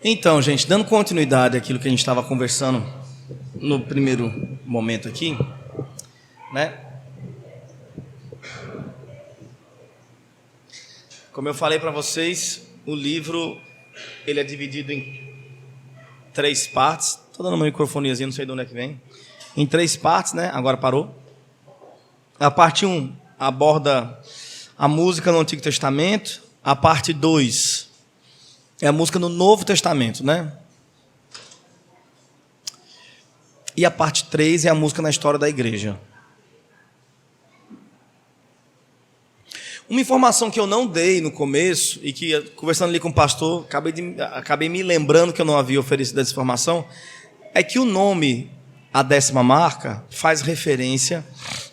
Então, gente, dando continuidade àquilo que a gente estava conversando no primeiro momento aqui, né? Como eu falei para vocês, o livro ele é dividido em 3 partes. Estou dando uma microfoniazinha, não sei de onde é que vem. Em 3 partes, né? Agora parou. A parte 1 aborda a música no Antigo Testamento. A parte 2 é a música no Novo Testamento, né? E a parte 3 é a música na história da igreja. Uma informação que eu não dei no começo, e que, conversando ali com o pastor, acabei me lembrando que eu não havia oferecido essa informação, é que o nome A Décima Marca faz referência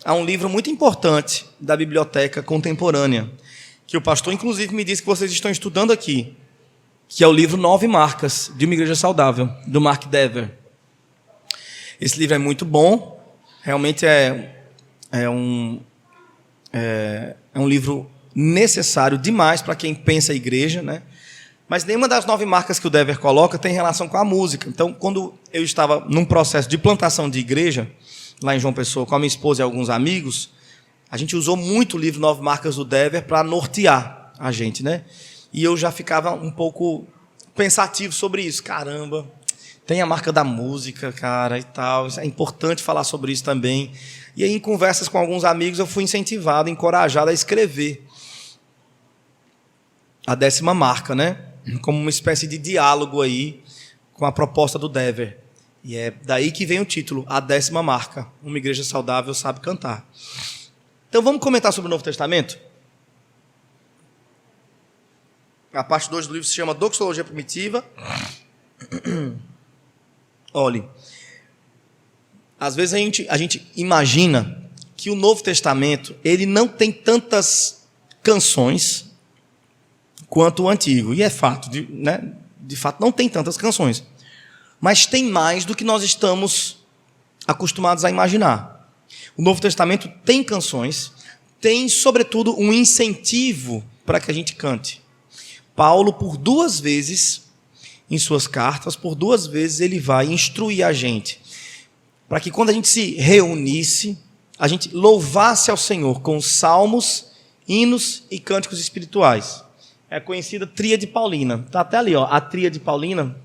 a um livro muito importante da biblioteca contemporânea, que o pastor, inclusive, me disse que vocês estão estudando aqui, que é o livro 9 Marcas, de uma Igreja Saudável, do Mark Dever. Esse livro é muito bom, realmente é um livro necessário demais para quem pensa a igreja, né? Mas nenhuma das 9 marcas que o Dever coloca tem relação com a música. Então, quando eu estava num processo de plantação de igreja, lá em João Pessoa, com a minha esposa e alguns amigos, a gente usou muito o livro 9 Marcas do Dever para nortear a gente, né? E eu já ficava um pouco pensativo sobre isso. Caramba, tem a marca da música, cara, e tal. É importante falar sobre isso também. E aí, em conversas com alguns amigos, eu fui incentivado, encorajado a escrever a 10ª marca, né? Como uma espécie de diálogo aí com a proposta do Dever. E é daí que vem o título, A 10ª Marca. Uma igreja saudável sabe cantar. Então, vamos comentar sobre o Novo Testamento? A parte 2 do livro se chama Doxologia Primitiva. Olhe, às vezes a gente imagina que o Novo Testamento ele não tem tantas canções quanto o Antigo. E é fato, né? De fato não tem tantas canções. Mas tem mais do que nós estamos acostumados a imaginar. O Novo Testamento tem canções, tem, sobretudo, um incentivo para que a gente cante. Paulo, por 2 vezes, em suas cartas, por 2 vezes ele vai instruir a gente, para que quando a gente se reunisse, a gente louvasse ao Senhor com salmos, hinos e cânticos espirituais. É a conhecida Tríade Paulina. Está até ali, ó. A Tríade Paulina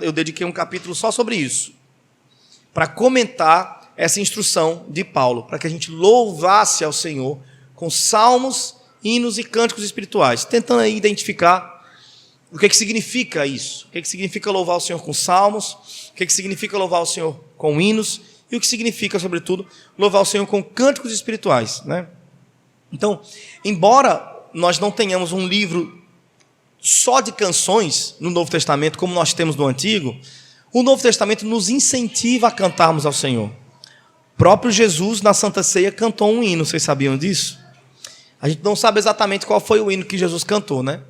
eu dediquei um capítulo só sobre isso, para comentar essa instrução de Paulo, para que a gente louvasse ao Senhor com salmos, hinos e cânticos espirituais, tentando aí identificar o que significa isso, o que significa louvar o Senhor com salmos, o que significa louvar o Senhor com hinos, e o que significa, sobretudo, louvar o Senhor com cânticos espirituais, né? Então, embora nós não tenhamos um livro só de canções no Novo Testamento, como nós temos no Antigo, o Novo Testamento nos incentiva a cantarmos ao Senhor. O próprio Jesus, na Santa Ceia, cantou um hino, vocês sabiam disso? A gente não sabe exatamente qual foi o hino que Jesus cantou, né?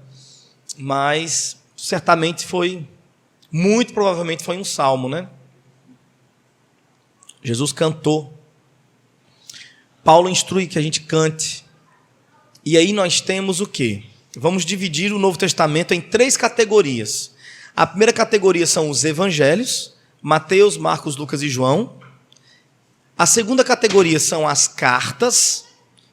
Mas certamente muito provavelmente foi um salmo, né? Jesus cantou. Paulo instrui que a gente cante. E aí nós temos o quê? Vamos dividir o Novo Testamento em 3 categorias. A primeira categoria são os evangelhos, Mateus, Marcos, Lucas e João. A segunda categoria são as cartas,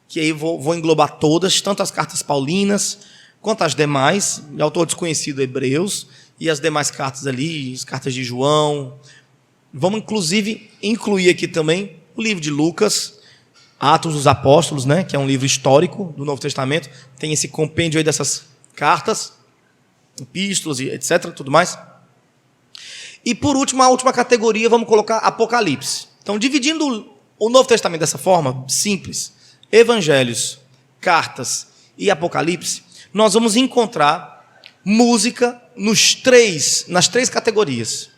que aí vou englobar todas, tanto as cartas paulinas, quanto as demais, de autor desconhecido, Hebreus, e as demais cartas ali, as cartas de João. Vamos, inclusive, incluir aqui também o livro de Lucas, Atos dos Apóstolos, né, que é um livro histórico do Novo Testamento, tem esse compêndio aí dessas cartas, epístolas, etc., tudo mais. E, por último, a última categoria, vamos colocar Apocalipse. Então, dividindo o Novo Testamento dessa forma, simples, evangelhos, cartas e Apocalipse, nós vamos encontrar música nas 3 categorias.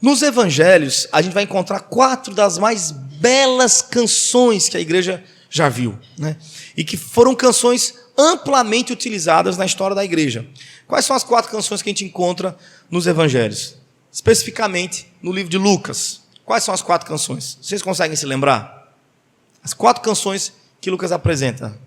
Nos evangelhos, a gente vai encontrar 4 das mais belas canções que a igreja já viu, né? E que foram canções amplamente utilizadas na história da igreja. Quais são as 4 canções que a gente encontra nos evangelhos? Especificamente no livro de Lucas. Quais são as 4 canções? Vocês conseguem se lembrar? As 4 canções que Lucas apresenta.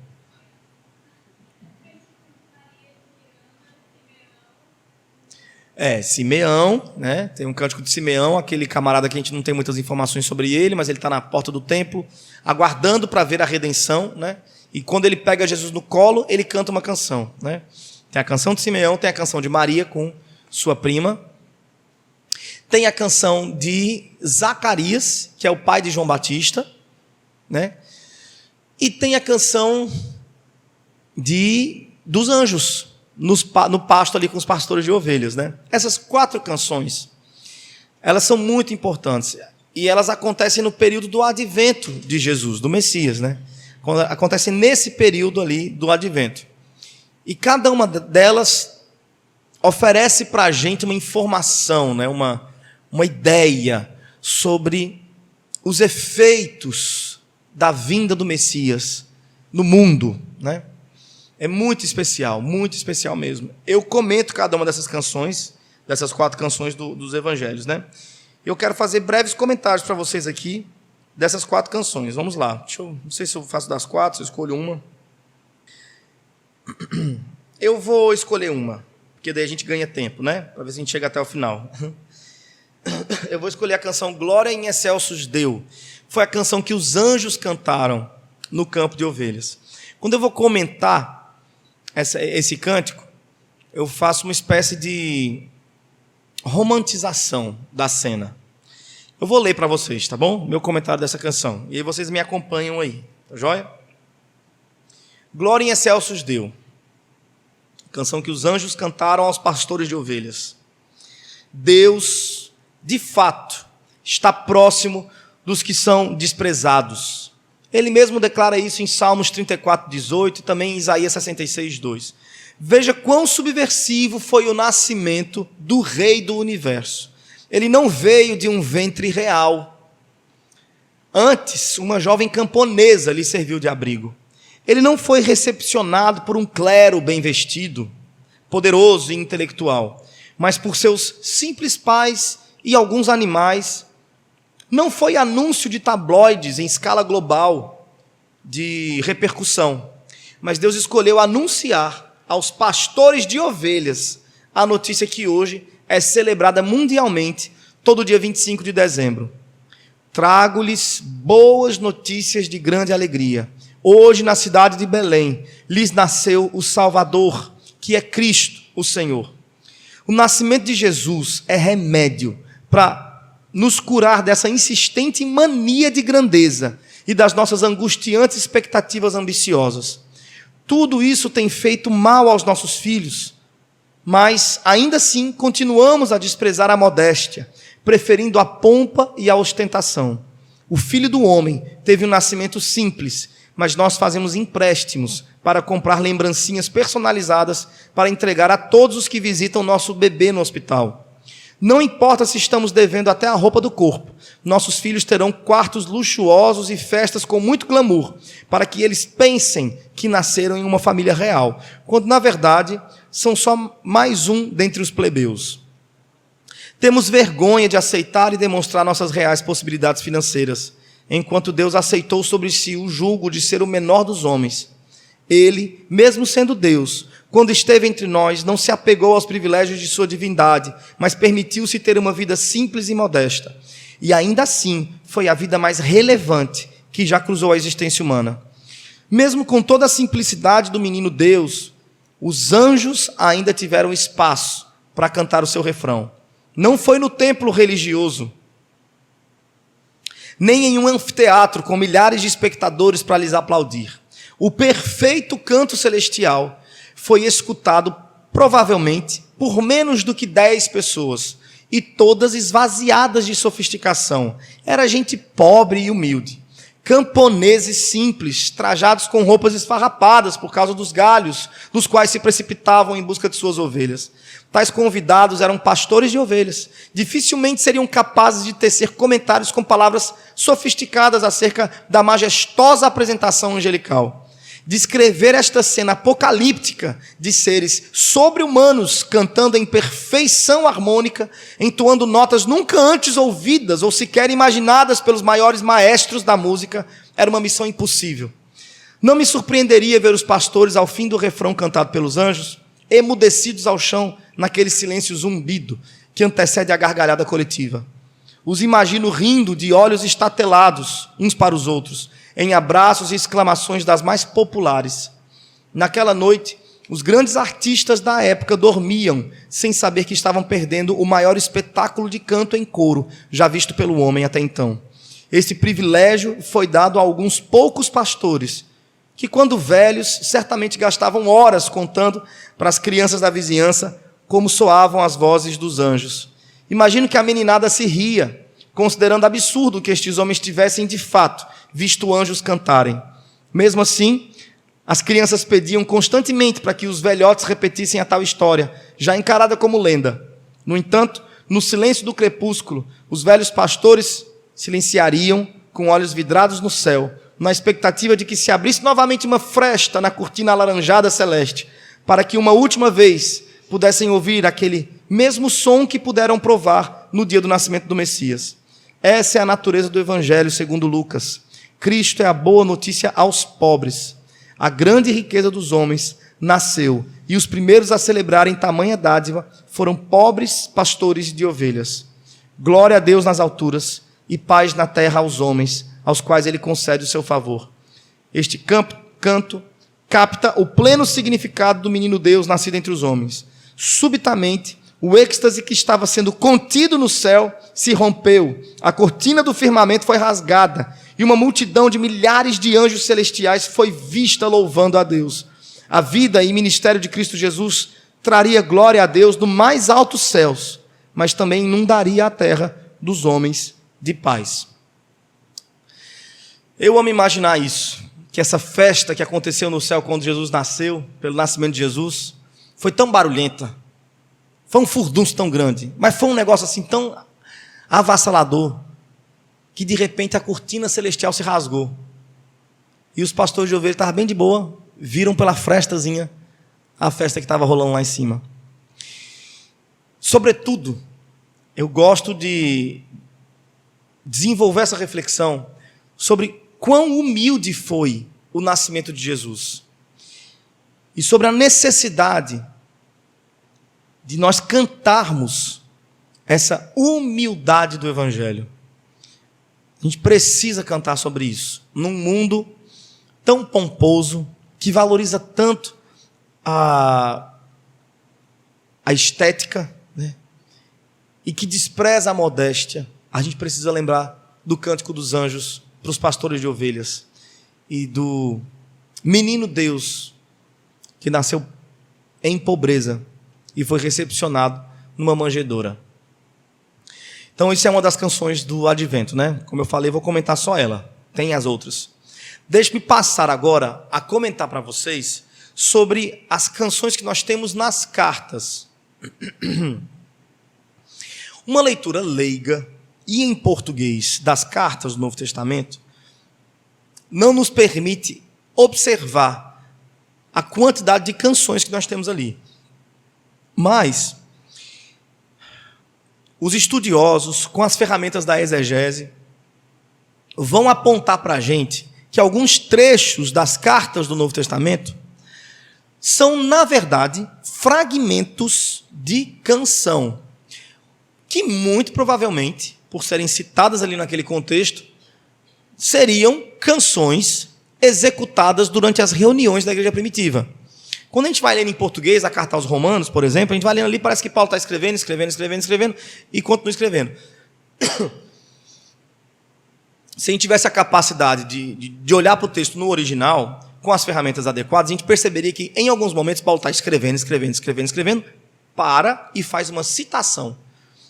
Simeão, né? Tem um cântico de Simeão, aquele camarada que a gente não tem muitas informações sobre ele, mas ele está na porta do templo, aguardando para ver a redenção, né? E quando ele pega Jesus no colo, ele canta uma canção, né? Tem a canção de Simeão, tem a canção de Maria com sua prima, tem a canção de Zacarias, que é o pai de João Batista, né? E tem a canção dos anjos, no pasto ali com os pastores de ovelhas, né? Essas 4 canções, elas são muito importantes, e elas acontecem no período do advento de Jesus, do Messias, né? Acontece nesse período ali do advento, e cada uma delas oferece para a gente uma informação, né? uma ideia sobre os efeitos da vinda do Messias no mundo, né? É muito especial mesmo. Eu comento cada uma dessas canções, dessas 4 canções dos evangelhos, né? Eu quero fazer breves comentários para vocês aqui dessas 4 canções. Vamos lá. Não sei se eu faço das 4, se eu escolho uma. Eu vou escolher uma, porque daí a gente ganha tempo, né? Para ver se a gente chega até o final. Eu vou escolher a canção Glória em Excelsos Deu. Foi a canção que os anjos cantaram no campo de ovelhas. Quando eu vou comentar esse cântico, eu faço uma espécie de romantização da cena. Eu vou ler para vocês, tá bom? Meu comentário dessa canção. E aí vocês me acompanham aí, tá joia? Glória em Excelsos Deu. Canção que os anjos cantaram aos pastores de ovelhas. Deus, de fato, está próximo dos que são desprezados. Ele mesmo declara isso em Salmos 34, 18 e também em Isaías 66, 2. Veja quão subversivo foi o nascimento do Rei do Universo. Ele não veio de um ventre real. Antes, uma jovem camponesa lhe serviu de abrigo. Ele não foi recepcionado por um clero bem vestido, poderoso e intelectual, mas por seus simples pais e alguns animais. Não foi anúncio de tabloides em escala global de repercussão, mas Deus escolheu anunciar aos pastores de ovelhas a notícia que hoje é celebrada mundialmente, todo dia 25 de dezembro. Trago-lhes boas notícias de grande alegria. Hoje, na cidade de Belém, lhes nasceu o Salvador, que é Cristo, o Senhor. O nascimento de Jesus é remédio para nos curar dessa insistente mania de grandeza e das nossas angustiantes expectativas ambiciosas. Tudo isso tem feito mal aos nossos filhos, mas ainda assim continuamos a desprezar a modéstia, preferindo a pompa e a ostentação. O Filho do Homem teve um nascimento simples, mas nós fazemos empréstimos para comprar lembrancinhas personalizadas para entregar a todos os que visitam nosso bebê no hospital. Não importa se estamos devendo até a roupa do corpo, nossos filhos terão quartos luxuosos e festas com muito glamour, para que eles pensem que nasceram em uma família real, quando na verdade são só mais um dentre os plebeus. Temos vergonha de aceitar e demonstrar nossas reais possibilidades financeiras, enquanto Deus aceitou sobre si o jugo de ser o menor dos homens. Ele, mesmo sendo Deus, quando esteve entre nós, não se apegou aos privilégios de sua divindade, mas permitiu-se ter uma vida simples e modesta. E ainda assim, foi a vida mais relevante que já cruzou a existência humana. Mesmo com toda a simplicidade do menino Deus, os anjos ainda tiveram espaço para cantar o seu refrão. Não foi no templo religioso, nem em um anfiteatro com milhares de espectadores para lhes aplaudir. O perfeito canto celestial foi escutado, provavelmente, por menos do que 10 pessoas, e todas esvaziadas de sofisticação. Era gente pobre e humilde. Camponeses simples, trajados com roupas esfarrapadas por causa dos galhos, dos quais se precipitavam em busca de suas ovelhas. Tais convidados eram pastores de ovelhas. Dificilmente seriam capazes de tecer comentários com palavras sofisticadas acerca da majestosa apresentação angelical. Descrever esta cena apocalíptica de seres sobre-humanos cantando em perfeição harmônica, entoando notas nunca antes ouvidas ou sequer imaginadas pelos maiores maestros da música, era uma missão impossível. Não me surpreenderia ver os pastores, ao fim do refrão cantado pelos anjos, emudecidos ao chão, naquele silêncio zumbido que antecede a gargalhada coletiva. Os imagino rindo de olhos estatelados uns para os outros, em abraços e exclamações das mais populares. Naquela noite, os grandes artistas da época dormiam, sem saber que estavam perdendo o maior espetáculo de canto em coro, já visto pelo homem até então. Esse privilégio foi dado a alguns poucos pastores, que, quando velhos, certamente gastavam horas contando para as crianças da vizinhança como soavam as vozes dos anjos. Imagino que a meninada se ria, considerando absurdo que estes homens tivessem, de fato, visto anjos cantarem. Mesmo assim, as crianças pediam constantemente para que os velhotes repetissem a tal história, já encarada como lenda. No entanto, no silêncio do crepúsculo, os velhos pastores silenciariam, com olhos vidrados no céu, na expectativa de que se abrisse novamente uma fresta na cortina alaranjada celeste, para que uma última vez pudessem ouvir aquele mesmo som que puderam provar no dia do nascimento do Messias. Essa é a natureza do Evangelho segundo Lucas. Cristo é a boa notícia aos pobres. A grande riqueza dos homens nasceu, e os primeiros a celebrarem tamanha dádiva foram pobres pastores de ovelhas. Glória a Deus nas alturas e paz na terra aos homens, aos quais ele concede o seu favor. Este canto capta o pleno significado do menino Deus nascido entre os homens. Subitamente, o êxtase que estava sendo contido no céu se rompeu, a cortina do firmamento foi rasgada, e uma multidão de milhares de anjos celestiais foi vista louvando a Deus. A vida e ministério de Cristo Jesus traria glória a Deus no mais altos céus, mas também inundaria a terra dos homens de paz. Eu amo imaginar isso, que essa festa que aconteceu no céu quando Jesus nasceu, pelo nascimento de Jesus, foi tão barulhenta, foi um furdunço tão grande, mas foi um negócio assim tão avassalador, que de repente a cortina celestial se rasgou. E os pastores de ovelha estavam bem de boa, viram pela frestazinha a festa que estava rolando lá em cima. Sobretudo, eu gosto de desenvolver essa reflexão sobre quão humilde foi o nascimento de Jesus. E sobre a necessidade de nós cantarmos essa humildade do Evangelho. A gente precisa cantar sobre isso. Num mundo tão pomposo, que valoriza tanto a estética, né? E que despreza a modéstia, a gente precisa lembrar do Cântico dos Anjos para os pastores de ovelhas e do menino Deus que nasceu em pobreza e foi recepcionado numa manjedoura. Então, isso é uma das canções do Advento, né? Como eu falei, vou comentar só ela. Tem as outras. Deixe-me passar agora a comentar para vocês sobre as canções que nós temos nas cartas. Uma leitura leiga e em português das cartas do Novo Testamento não nos permite observar a quantidade de canções que nós temos ali. Mas os estudiosos, com as ferramentas da exegese, vão apontar para a gente que alguns trechos das cartas do Novo Testamento são, na verdade, fragmentos de canção, que muito provavelmente, por serem citadas ali naquele contexto, seriam canções executadas durante as reuniões da igreja primitiva. Quando a gente vai lendo em português a carta aos Romanos, por exemplo, a gente vai lendo ali, parece que Paulo está escrevendo, e continua escrevendo. Se a gente tivesse a capacidade de olhar para o texto no original, com as ferramentas adequadas, a gente perceberia que, em alguns momentos, Paulo está escrevendo, para e faz uma citação.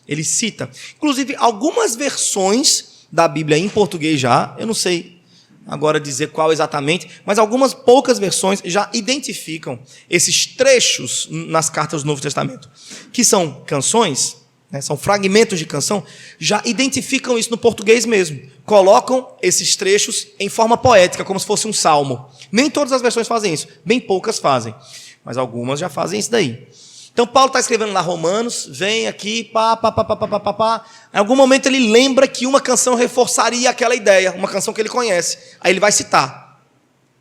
Ele cita. Inclusive, algumas versões da Bíblia em português já, eu não sei agora dizer qual exatamente, mas algumas poucas versões já identificam esses trechos nas cartas do Novo Testamento, que são canções, né, são fragmentos de canção, já identificam isso no português mesmo. Colocam esses trechos em forma poética, como se fosse um salmo. Nem todas as versões fazem isso, bem poucas fazem, mas algumas já fazem isso daí. Então, Paulo está escrevendo lá Romanos, vem aqui, Em algum momento ele lembra que uma canção reforçaria aquela ideia, uma canção que ele conhece. Aí ele vai citar: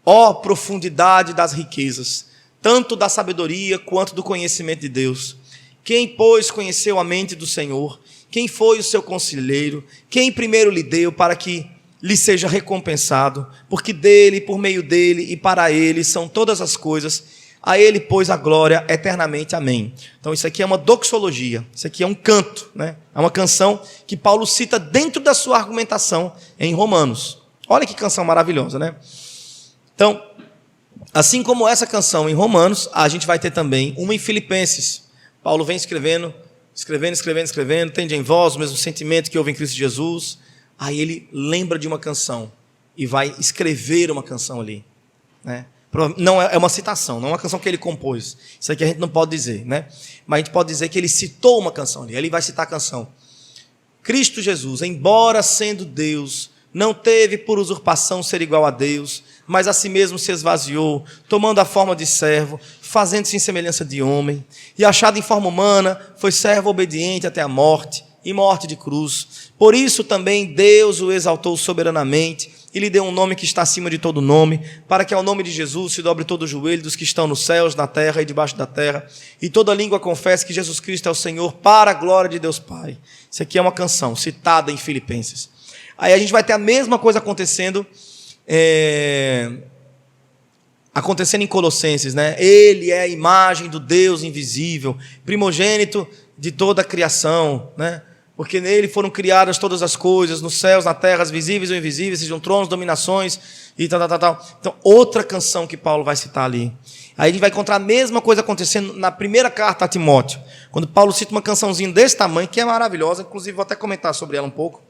ó profundidade das riquezas, tanto da sabedoria quanto do conhecimento de Deus. Quem, pois, conheceu a mente do Senhor? Quem foi o seu conselheiro? Quem primeiro lhe deu para que lhe seja recompensado? Porque dele, por meio dele e para ele são todas as coisas. A ele, pois, a glória eternamente. Amém. Então isso aqui é uma doxologia, isso aqui é um canto, né? É uma canção que Paulo cita dentro da sua argumentação em Romanos. Olha que canção maravilhosa, né? Então, assim como essa canção em Romanos, a gente vai ter também uma em Filipenses. Paulo vem escrevendo, tende em vós o mesmo sentimento que houve em Cristo Jesus. Aí ele lembra de uma canção e vai escrever uma canção ali, né? Não é uma citação, não é uma canção que ele compôs. Isso aqui a gente não pode dizer, né? Mas a gente pode dizer que ele citou uma canção ali. Ele vai citar a canção. Cristo Jesus, embora sendo Deus, não teve por usurpação ser igual a Deus, mas a si mesmo se esvaziou, tomando a forma de servo, fazendo-se em semelhança de homem, e achado em forma humana, foi servo obediente até a morte, e morte de cruz. Por isso também Deus o exaltou soberanamente, e lhe deu um nome que está acima de todo nome, para que ao nome de Jesus se dobre todo o joelho dos que estão nos céus, na terra e debaixo da terra, e toda língua confesse que Jesus Cristo é o Senhor, para a glória de Deus Pai. Isso aqui é uma canção citada em Filipenses. Aí a gente vai ter a mesma coisa acontecendo em Colossenses, né? Ele é a imagem do Deus invisível, primogênito de toda a criação, né? Porque nele foram criadas todas as coisas, nos céus, na terra, as visíveis ou invisíveis, sejam tronos, dominações e tal. Então, outra canção que Paulo vai citar ali. Aí a gente vai encontrar a mesma coisa acontecendo na primeira carta a Timóteo, quando Paulo cita uma cançãozinha desse tamanho, que é maravilhosa, inclusive vou até comentar sobre ela um pouco.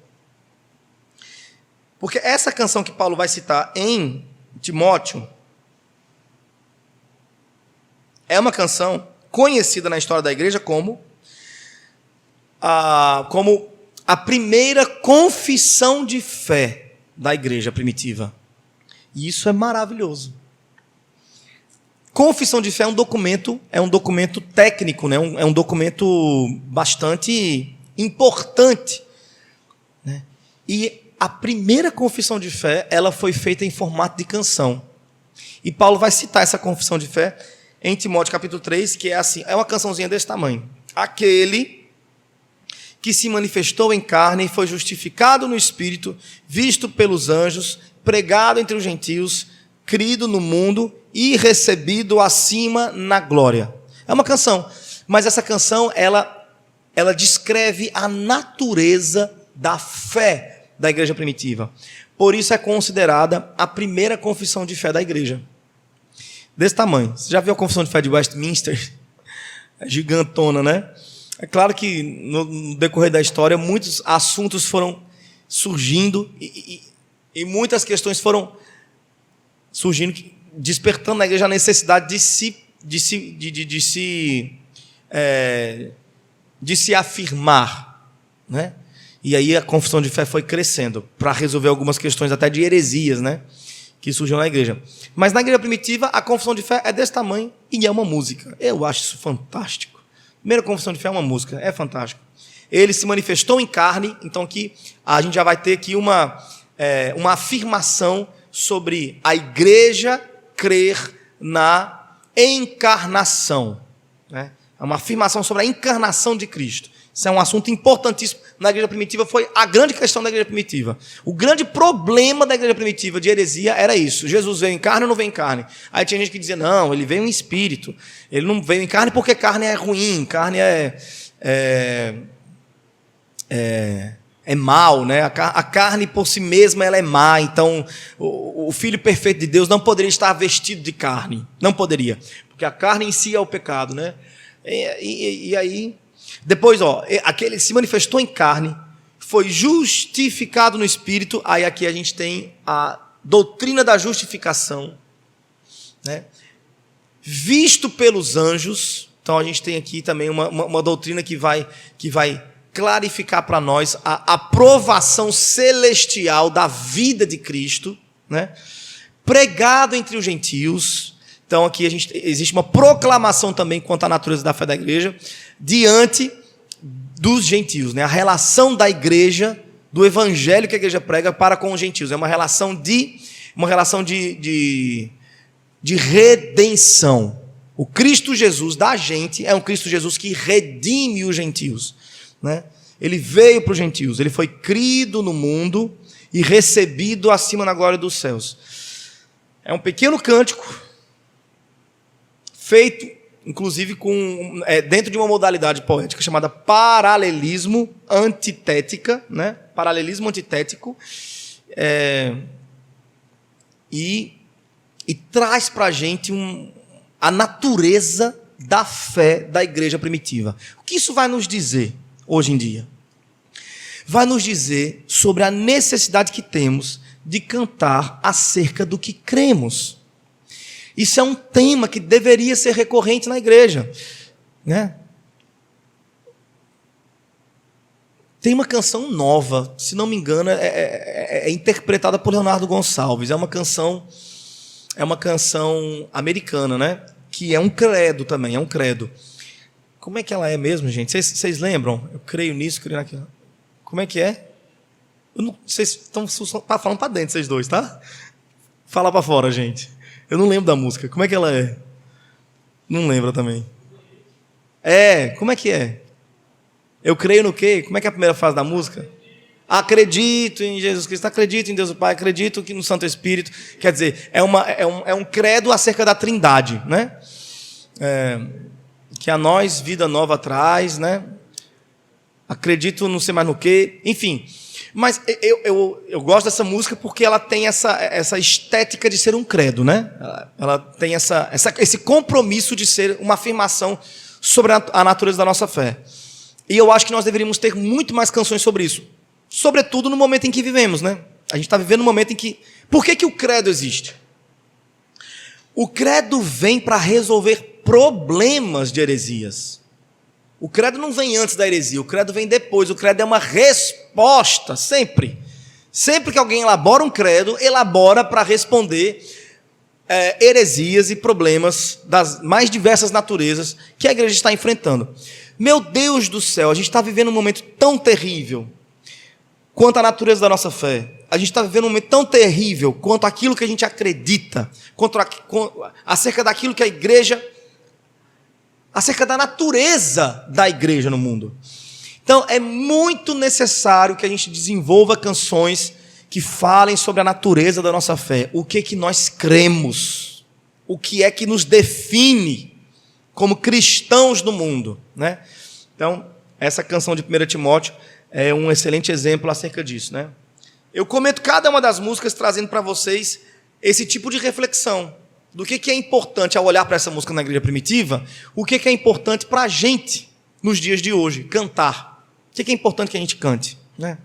Porque essa canção que Paulo vai citar em Timóteo é uma canção conhecida na história da igreja como a primeira confissão de fé da igreja primitiva. E isso é maravilhoso. Confissão de fé é um documento técnico, né? É um documento bastante importante, né? E a primeira confissão de fé, ela foi feita em formato de canção. E Paulo vai citar essa confissão de fé em Timóteo capítulo 3, que é assim, é uma cançãozinha desse tamanho. Aquele que se manifestou em carne e foi justificado no Espírito, visto pelos anjos, pregado entre os gentios, crido no mundo e recebido acima na glória. É uma canção, mas essa canção, ela descreve a natureza da fé da igreja primitiva. Por isso é considerada a primeira confissão de fé da igreja. Desse tamanho. Você já viu a confissão de fé de Westminster? É gigantona, né? É claro que no decorrer da história muitos assuntos foram surgindo e muitas questões foram surgindo, despertando na igreja a necessidade de se afirmar, né? E aí a confissão de fé foi crescendo para resolver algumas questões até de heresias, né, que surgiram na igreja. Mas na igreja primitiva a confissão de fé é desse tamanho e é uma música. Eu acho isso fantástico. A primeira confissão de fé é uma música, é fantástico. Ele se manifestou em carne, então aqui a gente já vai ter aqui uma afirmação sobre a igreja crer na encarnação, né? É uma afirmação sobre a encarnação de Cristo. Isso é um assunto importantíssimo na igreja primitiva, foi a grande questão da igreja primitiva. O grande problema da igreja primitiva de heresia era isso. Jesus veio em carne ou não veio em carne? Aí tinha gente que dizia, não, ele veio em espírito. Ele não veio em carne porque carne é ruim, carne é mal, né? A carne por si mesma ela é má, então o Filho perfeito de Deus não poderia estar vestido de carne. Não poderia, porque a carne em si é o pecado, né? E aí... Depois, aquele se manifestou em carne, foi justificado no Espírito. Aí aqui a gente tem a doutrina da justificação, né? Visto pelos anjos. Então a gente tem aqui também uma doutrina que vai clarificar para nós a aprovação celestial da vida de Cristo, né? Pregado entre os gentios. Então aqui existe uma proclamação também quanto à natureza da fé da igreja diante dos gentios, né? A relação da igreja, do evangelho que a igreja prega para com os gentios, é uma relação de redenção, O Cristo Jesus da gente é um Cristo Jesus que redime os gentios, né? Ele veio para os gentios, ele foi crido no mundo e recebido acima na glória dos céus. É um pequeno cântico, feito, inclusive, dentro de uma modalidade poética chamada paralelismo antitética, né? Paralelismo antitético, e traz para a gente a natureza da fé da igreja primitiva. O que isso vai nos dizer hoje em dia? Vai nos dizer sobre a necessidade que temos de cantar acerca do que cremos. Isso é um tema que deveria ser recorrente na igreja, né? Tem uma canção nova, se não me engano, é interpretada por Leonardo Gonçalves. É uma canção americana, né? Que é um credo também, é um credo. Como é que ela é mesmo, gente? Vocês lembram? Eu creio nisso, creio naquilo. Como é que é? Vocês estão falando para dentro, vocês dois, tá? Fala para fora, gente. Eu não lembro da música. Como é que ela é? Não lembro também. Como é que é? Eu creio no quê? Como é que é a primeira frase da música? Acredito em Jesus Cristo, acredito em Deus o Pai, acredito no Santo Espírito. Quer dizer, é um credo acerca da Trindade, né? Que a nós vida nova traz, né? Acredito não sei mais no quê, enfim. Mas eu gosto dessa música porque ela tem essa estética de ser um credo, né? Ela tem esse compromisso de ser uma afirmação sobre a natureza da nossa fé. E eu acho que nós deveríamos ter muito mais canções sobre isso. Sobretudo no momento em que vivemos, né? A gente está vivendo um momento em que... Por que o credo existe? O credo vem para resolver problemas de heresias. O credo não vem antes da heresia, o credo vem depois. O credo é uma resposta, sempre. Sempre que alguém elabora um credo, elabora para responder heresias e problemas das mais diversas naturezas que a igreja está enfrentando. Meu Deus do céu, a gente está vivendo um momento tão terrível quanto a natureza da nossa fé. A gente está vivendo um momento tão terrível quanto aquilo que a gente acredita, acerca daquilo que a igreja... acerca da natureza da igreja no mundo. Então, é muito necessário que a gente desenvolva canções que falem sobre a natureza da nossa fé. O que nós cremos. O que é que nos define como cristãos no mundo, né? Então, essa canção de 1 Timóteo é um excelente exemplo acerca disso, né? Eu comento cada uma das músicas trazendo para vocês esse tipo de reflexão. Do que é importante ao olhar para essa música na igreja primitiva, o que é importante para a gente, nos dias de hoje, cantar. O que é importante que a gente cante, né?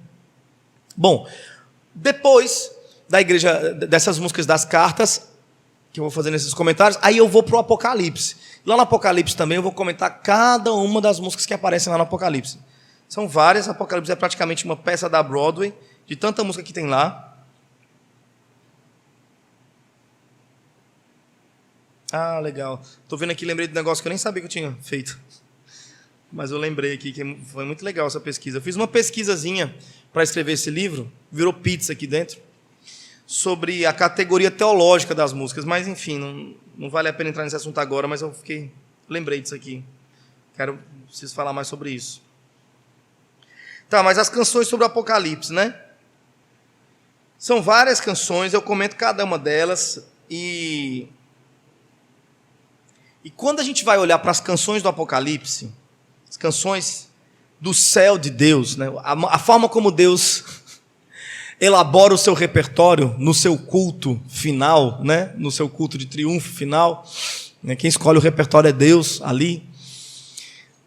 Bom, depois da igreja, dessas músicas das cartas, que eu vou fazer nesses comentários, aí eu vou para o Apocalipse. Lá no Apocalipse também eu vou comentar cada uma das músicas que aparecem lá no Apocalipse. São várias, Apocalipse é praticamente uma peça da Broadway, de tanta música que tem lá. Ah, legal. Estou vendo aqui, lembrei de um negócio que eu nem sabia que eu tinha feito. Mas eu lembrei aqui que foi muito legal essa pesquisa. Eu fiz uma pesquisazinha para escrever esse livro, virou pizza aqui dentro, sobre a categoria teológica das músicas. Mas, enfim, não vale a pena entrar nesse assunto agora, mas eu lembrei disso aqui. Preciso falar mais sobre isso. Tá, mas as canções sobre o Apocalipse, né? São várias canções, eu comento cada uma delas e quando a gente vai olhar para as canções do Apocalipse, as canções do céu de Deus, né? A forma como Deus elabora o seu repertório no seu culto final, né? No seu culto de triunfo final, né? Quem escolhe o repertório é Deus ali.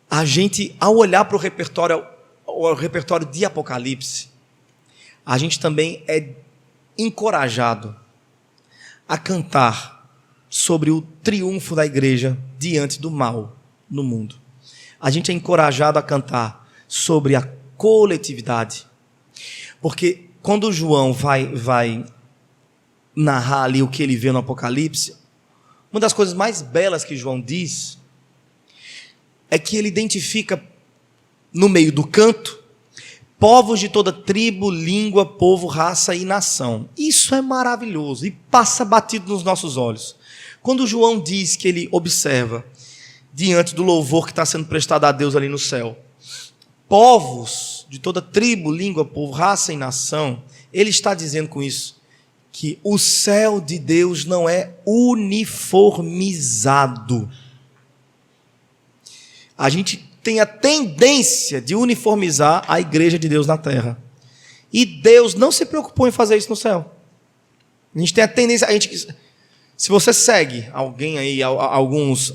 A gente, ao olhar para o repertório de Apocalipse, a gente também é encorajado a cantar sobre o triunfo da igreja diante do mal no mundo. A gente é encorajado a cantar sobre a coletividade. Porque quando João vai narrar ali o que ele vê no Apocalipse, uma das coisas mais belas que João diz é que ele identifica no meio do canto povos de toda tribo, língua, povo, raça e nação. Isso é maravilhoso e passa batido nos nossos olhos. Quando João diz que ele observa, diante do louvor que está sendo prestado a Deus ali no céu, povos de toda tribo, língua, povo, raça e nação, ele está dizendo com isso que o céu de Deus não é uniformizado. A gente tem a tendência de uniformizar a igreja de Deus na terra. E Deus não se preocupou em fazer isso no céu. A gente tem a tendência... se você segue alguém aí, alguns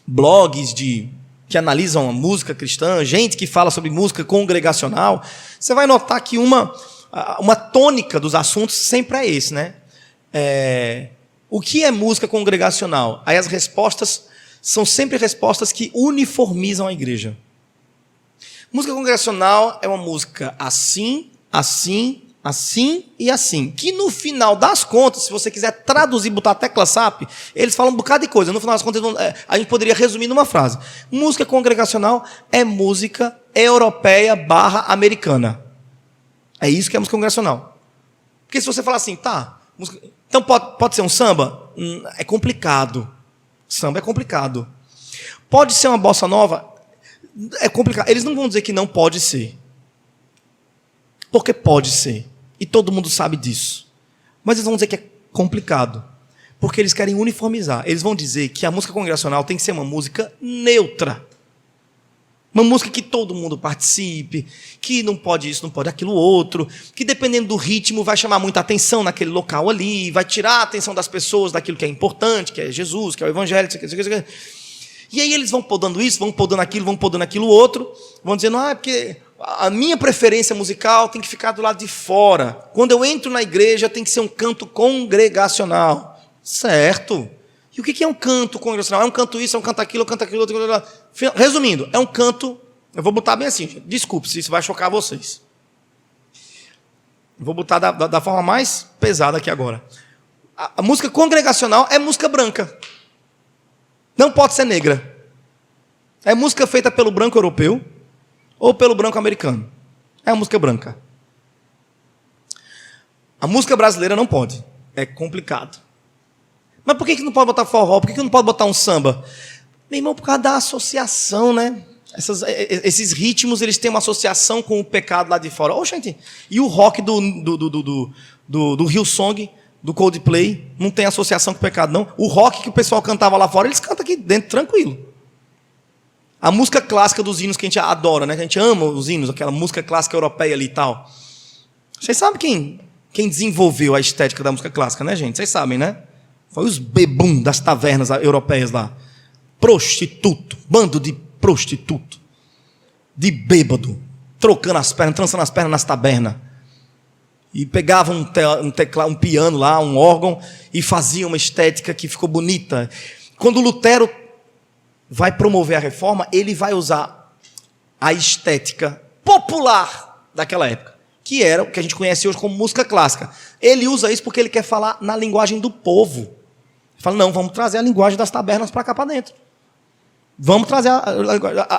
blogs que analisam a música cristã, gente que fala sobre música congregacional, você vai notar que uma tônica dos assuntos sempre é esse, né? O que é música congregacional? Aí as respostas são sempre respostas que uniformizam a igreja. Música congregacional é uma música assim, assim, assim e assim. Que no final das contas, se você quiser traduzir, botar a tecla SAP, eles falam um bocado de coisa. No final das contas, a gente poderia resumir numa frase. Música congregacional é música europeia / americana. É isso que é música congregacional. Porque se você falar assim, tá, então pode ser um samba? É complicado. Samba é complicado. Pode ser uma bossa nova? É complicado. Eles não vão dizer que não pode ser. Porque pode ser. E todo mundo sabe disso. Mas eles vão dizer que é complicado. Porque eles querem uniformizar. Eles vão dizer que a música congregacional tem que ser uma música neutra. Uma música que todo mundo participe, que não pode isso, não pode aquilo outro, que dependendo do ritmo vai chamar muita atenção naquele local ali, vai tirar a atenção das pessoas daquilo que é importante, que é Jesus, que é o Evangelho, isso aqui. E aí eles vão podando isso, vão podando aquilo outro, vão dizendo, é porque a minha preferência musical tem que ficar do lado de fora. Quando eu entro na igreja tem que ser um canto congregacional. Certo. E o que é um canto congregacional? É um canto isso, é um canto aquilo, é um canto aquilo, outro. Resumindo, é um canto... Eu vou botar bem assim, desculpe se isso vai chocar vocês. Vou botar da forma mais pesada aqui agora. A música congregacional é música branca. Não pode ser negra. É música feita pelo branco europeu ou pelo branco americano. É a música branca. A música brasileira não pode. É complicado. Mas por que não pode botar forró? Por que não pode botar um samba? Meu irmão, por causa da associação, né? Esses ritmos, eles têm uma associação com o pecado lá de fora. Gente, e o rock do Hillsong, do Coldplay, não tem associação com o pecado, não. O rock que o pessoal cantava lá fora, eles cantam aqui dentro, tranquilo. A música clássica dos hinos que a gente adora, né? Que a gente ama os hinos, aquela música clássica europeia ali e tal. Vocês sabem quem desenvolveu a estética da música clássica, né, gente? Vocês sabem, né? Foi os bebum das tavernas europeias lá. Prostituto, bando de prostituto, de bêbado, trocando as pernas, trançando as pernas nas tabernas. E pegavam um piano lá, um órgão, e faziam uma estética que ficou bonita. Quando Lutero vai promover a reforma, ele vai usar a estética popular daquela época, que era o que a gente conhece hoje como música clássica. Ele usa isso porque ele quer falar na linguagem do povo. Ele fala, não, vamos trazer a linguagem das tabernas para cá para dentro. Vamos trazer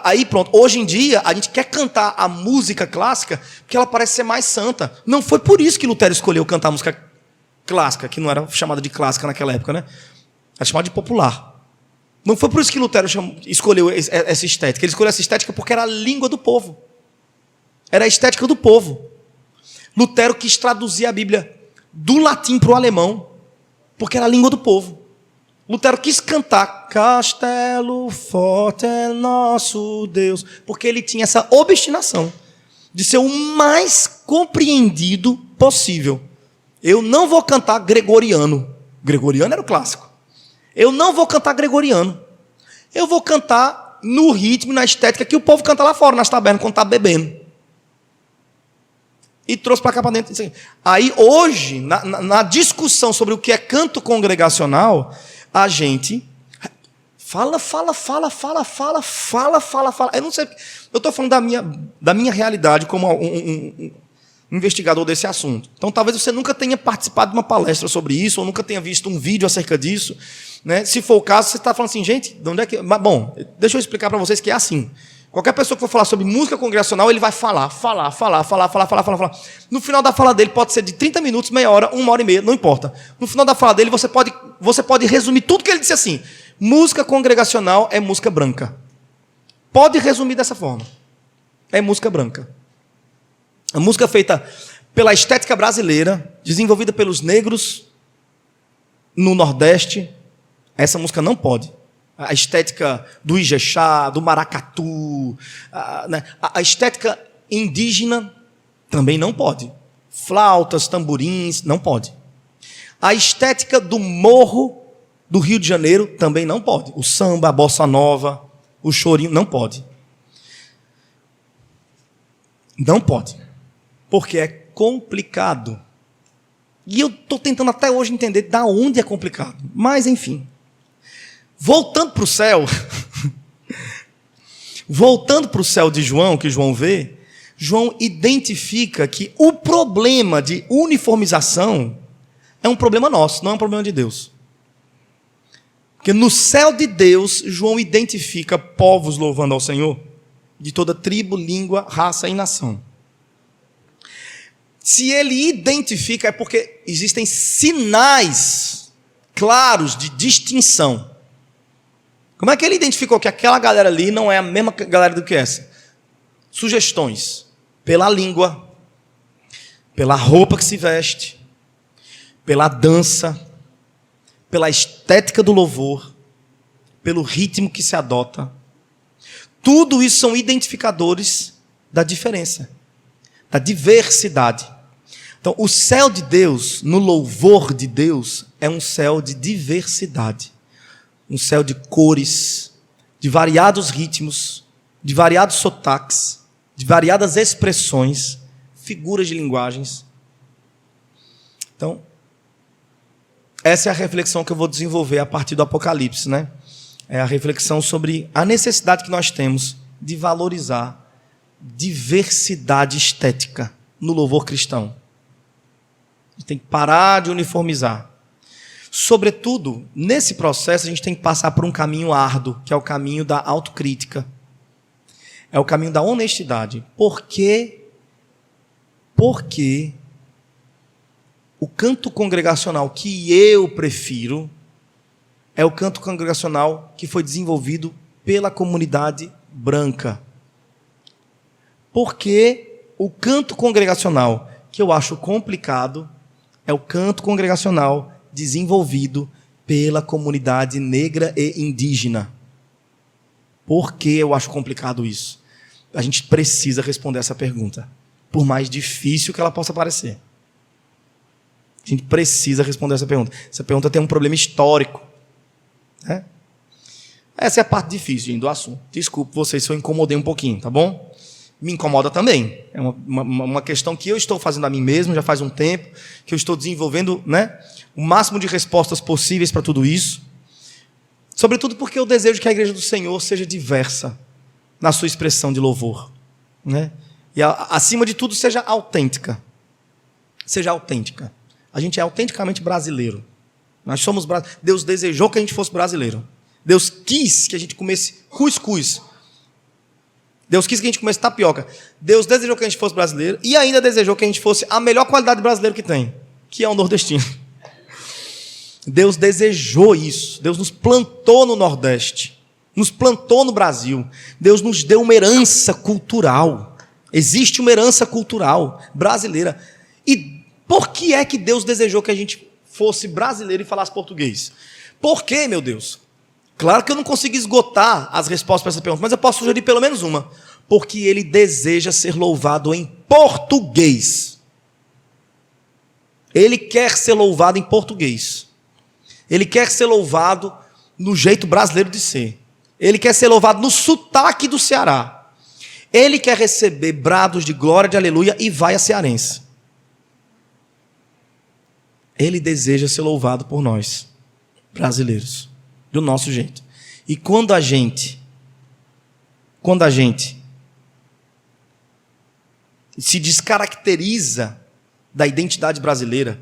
aí pronto. Hoje em dia, a gente quer cantar a música clássica porque ela parece ser mais santa. Não foi por isso que Lutero escolheu cantar a música clássica, que não era chamada de clássica naquela época, né? Era chamada de popular. Não foi por isso que Lutero escolheu essa estética. Ele escolheu essa estética porque era a língua do povo. Era a estética do povo. Lutero quis traduzir a Bíblia do latim para o alemão, porque era a língua do povo. Lutero quis cantar Castelo forte é nosso Deus, porque ele tinha essa obstinação de ser o mais compreendido possível. Eu não vou cantar gregoriano. Gregoriano era o clássico. Eu não vou cantar gregoriano. Eu vou cantar no ritmo, na estética que o povo canta lá fora, nas tabernas, quando está bebendo. E trouxe para cá para dentro. Aí hoje, na discussão sobre o que é canto congregacional, a gente fala. Eu não sei, eu estou falando da minha realidade como um investigador desse assunto. Então talvez você nunca tenha participado de uma palestra sobre isso, ou nunca tenha visto um vídeo acerca disso, né? Se for o caso, você está falando assim, gente, de onde é que... Bom, deixa eu explicar para vocês que é assim. Qualquer pessoa que for falar sobre música congregacional, ele vai falar. No final da fala dele, pode ser de 30 minutos, meia hora, 1h30, não importa. No final da fala dele, você pode resumir tudo que ele disse assim. Música congregacional é música branca. Pode resumir dessa forma. É música branca. A música feita pela estética brasileira, desenvolvida pelos negros no Nordeste, essa música não pode. A estética do Ijexá, do maracatu, a estética indígena também não pode. Flautas, tamborins, não pode. A estética do morro do Rio de Janeiro também não pode. O samba, a bossa nova, o chorinho, não pode. Não pode. Porque é complicado. E eu estou tentando até hoje entender de onde é complicado. Mas, enfim. Voltando para o céu, de João, que João vê, João identifica que o problema de uniformização é um problema nosso, não é um problema de Deus. Porque no céu de Deus, João identifica povos louvando ao Senhor, de toda tribo, língua, raça e nação. Se ele identifica, é porque existem sinais claros de distinção. Como é que ele identificou que aquela galera ali não é a mesma galera do que essa? Sugestões. Pela língua, pela roupa que se veste, pela dança, pela estética do louvor, pelo ritmo que se adota. Tudo isso são identificadores da diferença, da diversidade. Então, o céu de Deus, no louvor de Deus, é um céu de diversidade. Um céu de cores, de variados ritmos, de variados sotaques, de variadas expressões, figuras de linguagens. Então, essa é a reflexão que eu vou desenvolver a partir do Apocalipse, né? É a reflexão sobre a necessidade que nós temos de valorizar diversidade estética no louvor cristão. A gente tem que parar de uniformizar. Sobretudo, nesse processo, a gente tem que passar por um caminho árduo, que é o caminho da autocrítica. É o caminho da honestidade. Por quê? Porque o canto congregacional que eu prefiro é o canto congregacional que foi desenvolvido pela comunidade branca. Porque o canto congregacional que eu acho complicado é o canto congregacional desenvolvido pela comunidade negra e indígena. Por que eu acho complicado isso? A gente precisa responder essa pergunta, por mais difícil que ela possa parecer. A gente precisa responder essa pergunta. Essa pergunta tem um problema histórico. Né? Essa é a parte difícil, gente, do assunto. Desculpe vocês se eu incomodei um pouquinho, tá bom? Me incomoda também. É uma questão que eu estou fazendo a mim mesmo, já faz um tempo, que eu estou desenvolvendo, né, o máximo de respostas possíveis para tudo isso. Sobretudo porque eu desejo que a igreja do Senhor seja diversa na sua expressão de louvor. Né? E, acima de tudo, seja autêntica. Seja autêntica. A gente é autenticamente brasileiro. Nós somos brasileiros. Deus desejou que a gente fosse brasileiro. Deus quis que a gente comesse cuscuz. Deus quis que a gente comesse tapioca. Deus desejou que a gente fosse brasileiro e ainda desejou que a gente fosse a melhor qualidade de brasileiro que tem, que é o nordestino. Deus desejou isso. Deus nos plantou no Nordeste, nos plantou no Brasil. Deus nos deu uma herança cultural. Existe uma herança cultural brasileira. E por que é que Deus desejou que a gente fosse brasileiro e falasse português? Por quê, meu Deus? Claro que eu não consigo esgotar as respostas para essa pergunta, mas eu posso sugerir pelo menos uma. Porque Ele deseja ser louvado em português. Ele quer ser louvado em português. Ele quer ser louvado no jeito brasileiro de ser. Ele quer ser louvado no sotaque do Ceará. Ele quer receber brados de glória, de aleluia, e vai a cearense. Ele deseja ser louvado por nós, brasileiros. Do nosso jeito. E quando a gente se descaracteriza da identidade brasileira,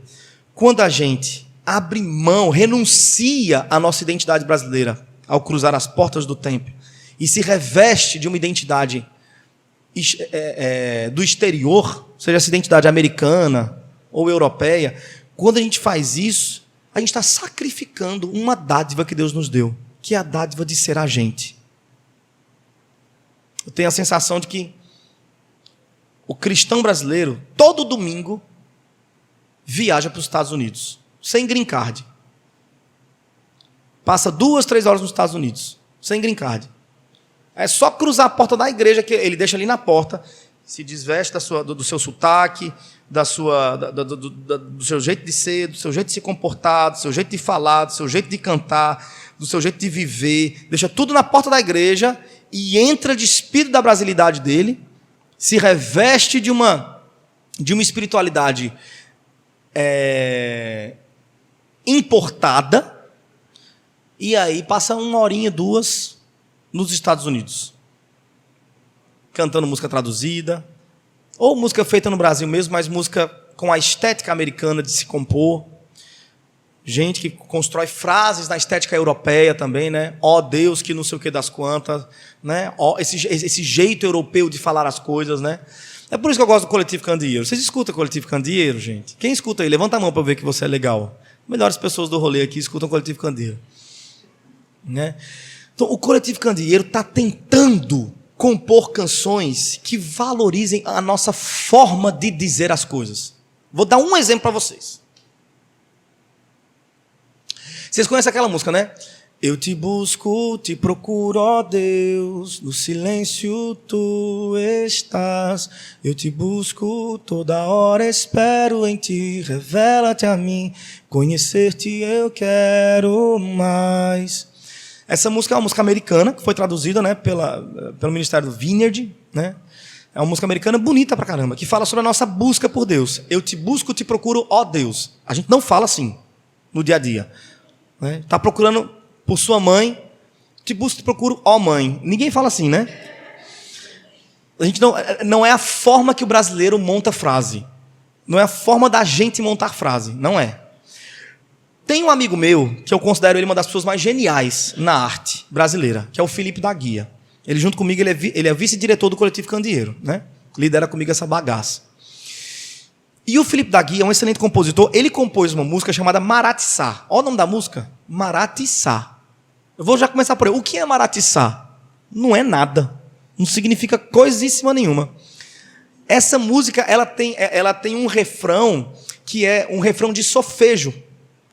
quando a gente abre mão, renuncia à nossa identidade brasileira ao cruzar as portas do templo e se reveste de uma identidade do exterior, seja essa identidade americana ou europeia, quando a gente faz isso, a gente está sacrificando uma dádiva que Deus nos deu, que é a dádiva de ser agente. Eu tenho a sensação de que o cristão brasileiro, todo domingo, viaja para os Estados Unidos, sem green card. Passa 2, 3 horas nos Estados Unidos, sem green card. É só cruzar a porta da igreja, que ele deixa ali na porta, se desveste do seu sotaque, do seu jeito de ser, do seu jeito de se comportar, do seu jeito de falar, do seu jeito de cantar, do seu jeito de viver, deixa tudo na porta da igreja e entra de espírito da brasilidade dele, se reveste de uma espiritualidade importada, e aí passa 1 horinha, 2 nos Estados Unidos, cantando música traduzida, ou música feita no Brasil mesmo, mas música com a estética americana de se compor. Gente que constrói frases na estética europeia também, né? Ó Deus, que não sei o que das quantas, né? Ó, esse jeito europeu de falar as coisas, né? É por isso que eu gosto do Coletivo Candeeiro. Vocês escutam o Coletivo Candeeiro, gente? Quem escuta aí? Levanta a mão para ver que você é legal. Melhores pessoas do rolê aqui escutam o Coletivo Candeeiro, né? Então, o Coletivo Candeeiro está tentando compor canções que valorizem a nossa forma de dizer as coisas. Vou dar um exemplo para vocês. Vocês conhecem aquela música, né? Eu te busco, te procuro, ó Deus, no silêncio tu estás. Eu te busco, toda hora espero em ti, revela-te a mim, conhecer-te eu quero mais. Essa música é uma música americana, que foi traduzida, né, pelo Ministério do Vineyard, né? É uma música americana bonita pra caramba, que fala sobre a nossa busca por Deus. Eu te busco, te procuro, ó Deus. A gente não fala assim no dia a dia. Está procurando por sua mãe, te busco, te procuro, ó mãe. Ninguém fala assim, né? A gente não é a forma que o brasileiro monta frase. Não é a forma da gente montar frase. Não é. Tem um amigo meu, que eu considero ele uma das pessoas mais geniais na arte brasileira, que é o Felipe da Guia. Ele, junto comigo, ele é vice-diretor do Coletivo Candeeiro, né? Lidera comigo essa bagaça. E o Felipe da Guia é um excelente compositor. Ele compôs uma música chamada Maratiçá. Olha o nome da música. Maratiçá. Eu vou já começar por aí. O que é Maratiçá? Não é nada. Não significa coisíssima nenhuma. Essa música ela tem um refrão que é um refrão de solfejo.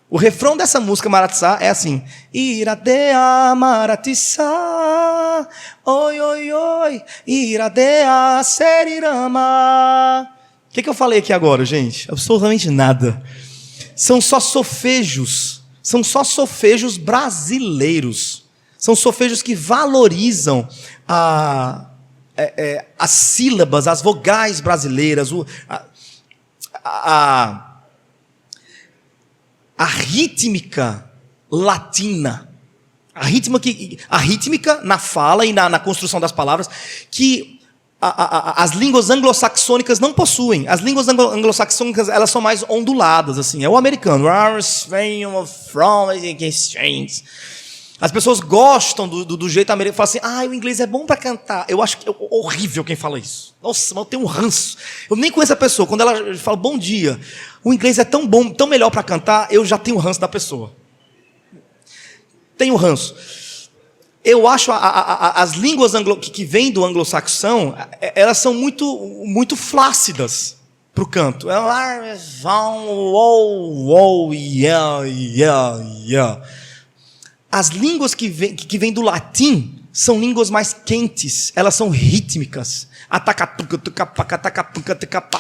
O refrão dessa música Maratiçá é assim: Iradea Maratiçá, oi, oi, oi, Iradea Serirama. O que eu falei aqui agora, gente? Absolutamente nada. São só solfejos brasileiros. São solfejos que valorizam as sílabas, as vogais brasileiras, a rítmica latina, a rítmica na fala e na construção das palavras, que as línguas anglo-saxônicas não possuem. As línguas anglo-saxônicas, elas são mais onduladas, assim. É o americano. As pessoas gostam do jeito americano. Falam assim, o inglês é bom para cantar. Eu acho que é horrível quem fala isso. Nossa, mas eu tenho um ranço. Eu nem conheço a pessoa. Quando ela fala bom dia, o inglês é tão bom, tão melhor para cantar, eu já tenho ranço da pessoa. Tenho ranço. Eu acho as línguas que vêm do anglo-saxão, elas são muito flácidas para o canto. Elas vão, yeah. As línguas que vêm do latim são línguas mais quentes, elas são rítmicas.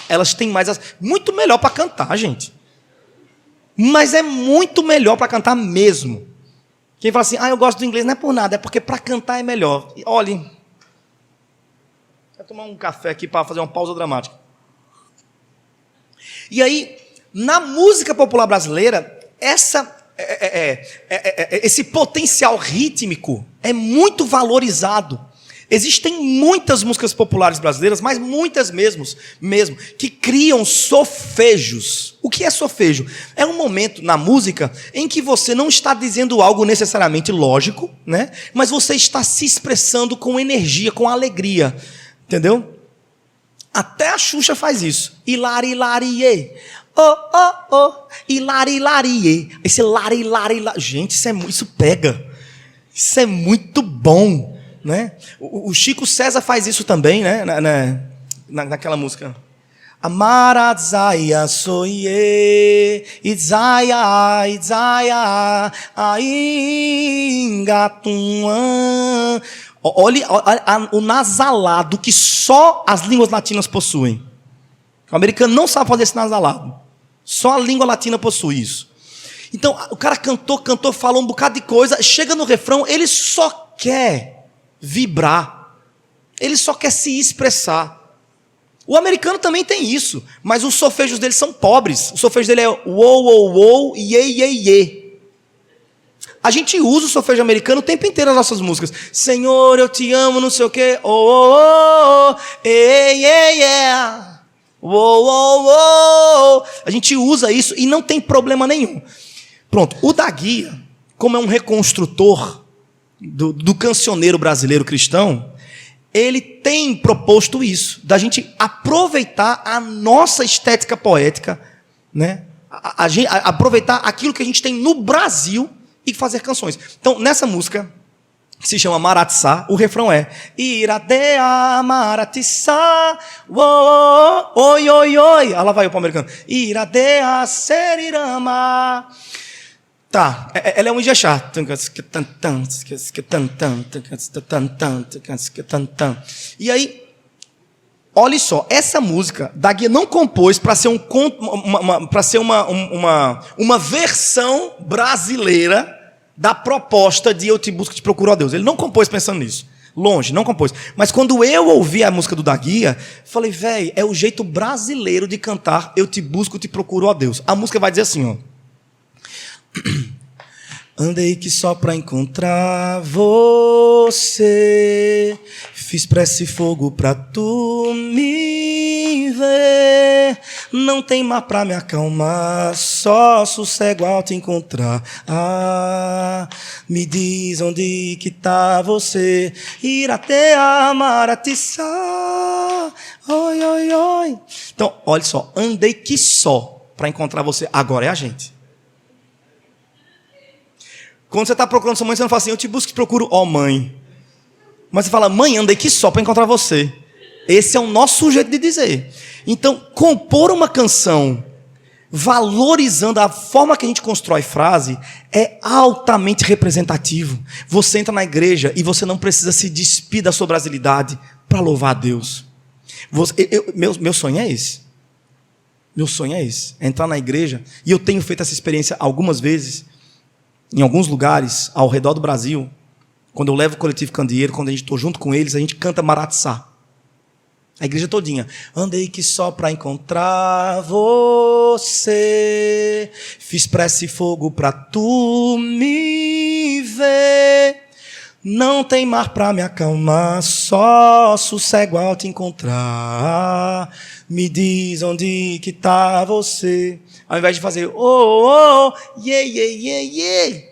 Elas têm mais... Muito melhor para cantar, gente. Mas é muito melhor para cantar mesmo. Quem fala assim, eu gosto do inglês, não é por nada, é porque para cantar é melhor. Olhe, vou tomar um café aqui para fazer uma pausa dramática. E aí, na música popular brasileira, esse potencial rítmico é muito valorizado. Existem muitas músicas populares brasileiras, mas muitas mesmo, que criam solfejos. O que é solfejo? É um momento na música em que você não está dizendo algo necessariamente lógico, né? Mas você está se expressando com energia, com alegria. Entendeu? Até a Xuxa faz isso. Hilari, larie. Oh, oh, oh. Hilari, larie. Esse lari, lari, lari. Gente, isso pega. Isso é muito bom. Né? O Chico César faz isso também, né? Naquela música. Amarazaya soye, izaya, izaya, aingatunã. Olha o nasalado que só as línguas latinas possuem. O americano não sabe fazer esse nasalado. Só a língua latina possui isso. Então, o cara cantou, falou um bocado de coisa, chega no refrão, ele só quer vibrar. Ele só quer se expressar. O americano também tem isso, mas os solfejos dele são pobres. O solfejo dele é uou, uou, uou, iê, iê, iê. A gente usa o solfejo americano o tempo inteiro nas nossas músicas. Senhor, eu te amo, não sei o quê. Oh, oh, oh, ei, ei, yeah. Uou, uou, uou. A gente usa isso e não tem problema nenhum. Pronto, o da Guia, como é um reconstrutor do cancioneiro brasileiro cristão, ele tem proposto isso, da gente aproveitar a nossa estética poética, né? Aproveitar aquilo que a gente tem no Brasil e fazer canções. Então, nessa música, que se chama Maratissá, o refrão é Iradea Maratissá, oi, oi, oi. Ah, lá vai o pau-americano. Iradea Serirama. Tá, ela é um ijexá. E aí, olha só, essa música, da Guia não compôs para ser uma versão brasileira da proposta de Eu Te Busco, Te Procuro a Deus. Ele não compôs pensando nisso. Longe, não compôs. Mas quando eu ouvi a música do Da Guia, falei, velho, é o jeito brasileiro de cantar Eu Te Busco, Te Procuro a Deus. A música vai dizer assim, ó. Andei que só pra encontrar você, fiz prece e fogo pra tu me ver. Não tem mar pra me acalmar, só sossego ao te encontrar. Ah, me diz onde que tá você, ir até a Maratissá. Oi, oi, oi. Então, olha só, andei que só pra encontrar você. Agora é a gente. Quando você está procurando sua mãe, você não fala assim, eu te busco e te procuro, ó mãe. Mas você fala, mãe, andei aqui só para encontrar você. Esse é o nosso jeito de dizer. Então, compor uma canção valorizando a forma que a gente constrói frase é altamente representativo. Você entra na igreja e você não precisa se despir da sua brasilidade para louvar a Deus. Meu sonho é esse. Meu sonho é esse. É entrar na igreja, e eu tenho feito essa experiência algumas vezes, em alguns lugares ao redor do Brasil, quando eu levo o coletivo Candeeiro, quando a gente estou junto com eles, a gente canta Maratissá. A igreja todinha. Andei que só para encontrar você, fiz prece e fogo para tu me ver. Não tem mar para me acalmar, só sossego ao te encontrar. Me diz onde que tá você. Ao invés de fazer oh, oh, yeah, yeah, yeah, yeah,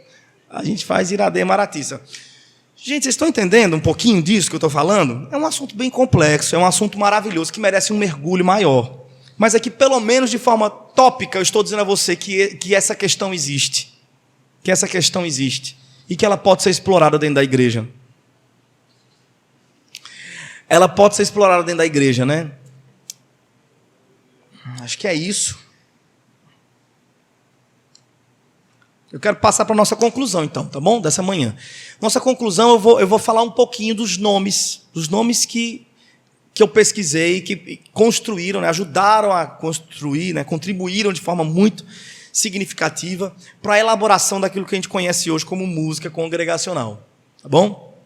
a gente faz Iradê Maratissa. Gente, vocês estão entendendo um pouquinho disso que eu estou falando? É um assunto bem complexo, é um assunto maravilhoso, que merece um mergulho maior. Mas aqui, pelo menos de forma tópica, eu estou dizendo a você que essa questão existe. Que essa questão existe. E que ela pode ser explorada dentro da igreja. Ela pode ser explorada dentro da igreja, né? Acho que é isso. Eu quero passar para a nossa conclusão, então, tá bom? Dessa manhã. Nossa conclusão, eu vou falar um pouquinho dos nomes que eu pesquisei, que construíram, né, ajudaram a construir, né, contribuíram de forma muito significativa para a elaboração daquilo que a gente conhece hoje como música congregacional. Tá bom?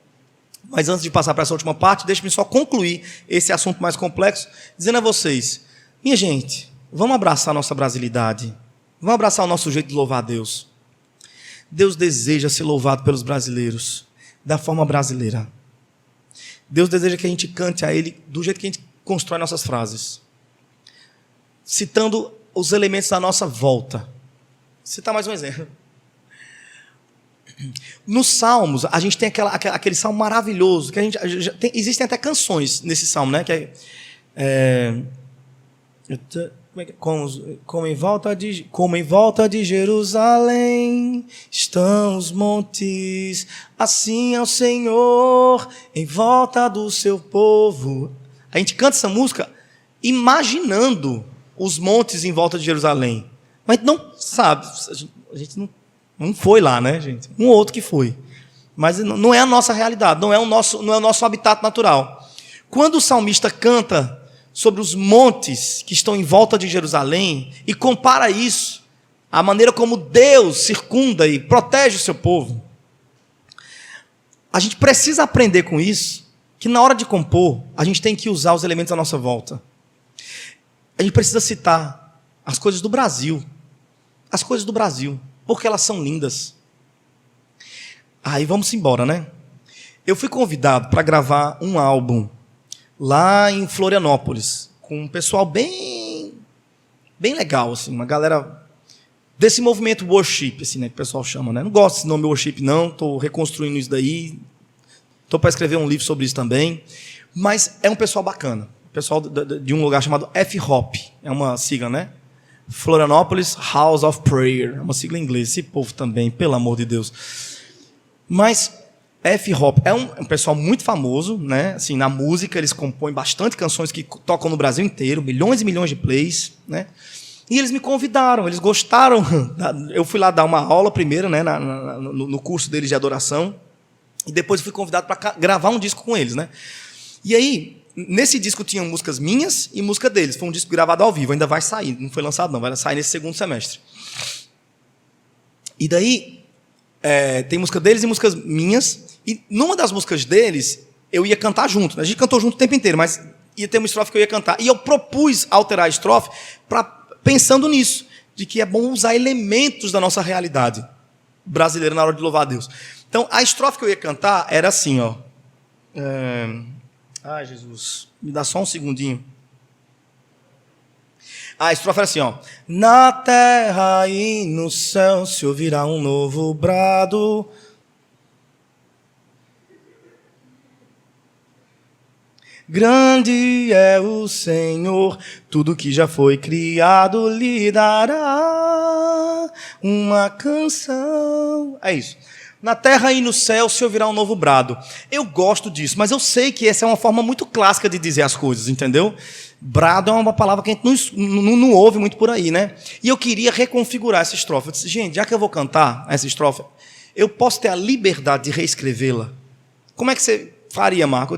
Mas antes de passar para essa última parte, deixe-me só concluir esse assunto mais complexo, dizendo a vocês, minha gente, vamos abraçar a nossa brasilidade, vamos abraçar o nosso jeito de louvar a Deus. Deus deseja ser louvado pelos brasileiros, da forma brasileira. Deus deseja que a gente cante a Ele do jeito que a gente constrói nossas frases, citando os elementos da nossa volta. Vou citar mais um exemplo. Nos Salmos, a gente tem aquele salmo maravilhoso, que existem até canções nesse salmo, né? Que como em volta de Jerusalém estão os montes, assim é o Senhor em volta do seu povo. A gente canta essa música imaginando os montes em volta de Jerusalém, mas não sabe, a gente não foi lá, né, gente? Um outro que foi, mas não é a nossa realidade, não é o nosso habitat natural. Quando o salmista canta sobre os montes que estão em volta de Jerusalém e compara isso à maneira como Deus circunda e protege o seu povo, a gente precisa aprender com isso, que na hora de compor, a gente tem que usar os elementos à nossa volta. A gente precisa citar as coisas do Brasil, porque elas são lindas. Aí vamos embora, né? Eu fui convidado para gravar um álbum lá em Florianópolis, com um pessoal bem legal, assim, uma galera desse movimento worship, assim, né, que o pessoal chama, né? Não gosto desse nome worship, não, estou reconstruindo isso daí, estou para escrever um livro sobre isso também, mas é um pessoal bacana, pessoal de um lugar chamado F-Hop, é uma sigla, né? Florianópolis House of Prayer, é uma sigla em inglês, esse povo também, pelo amor de Deus. Mas F-Hop é um pessoal muito famoso, né? Assim, na música, eles compõem bastante canções que tocam no Brasil inteiro, milhões e milhões de plays, né? E eles me convidaram, eles gostaram. Eu fui lá dar uma aula primeiro, né? No curso deles de adoração, e depois fui convidado para gravar um disco com eles, né? E aí, nesse disco tinham músicas minhas e música deles. Foi um disco gravado ao vivo, ainda vai sair, não foi lançado não, vai sair nesse segundo semestre. E daí, tem música deles e músicas minhas. E numa das músicas deles, eu ia cantar junto. A gente cantou junto o tempo inteiro, mas ia ter uma estrofe que eu ia cantar. E eu propus alterar a estrofe pensando nisso, de que é bom usar elementos da nossa realidade brasileira na hora de louvar a Deus. Então, a estrofe que eu ia cantar era assim, ó. Ai, Jesus, me dá só um segundinho. A estrofe era assim, ó. Na terra e no céu se ouvirá um novo brado. Grande é o Senhor, tudo que já foi criado lhe dará uma canção. É isso. Na terra e no céu se ouvirá um novo brado. Eu gosto disso, mas eu sei que essa é uma forma muito clássica de dizer as coisas, entendeu? Brado é uma palavra que a gente não ouve muito por aí, né? E eu queria reconfigurar essa estrofe. Eu disse, gente, já que eu vou cantar essa estrofe, eu posso ter a liberdade de reescrevê-la? Como é que você faria, Marco?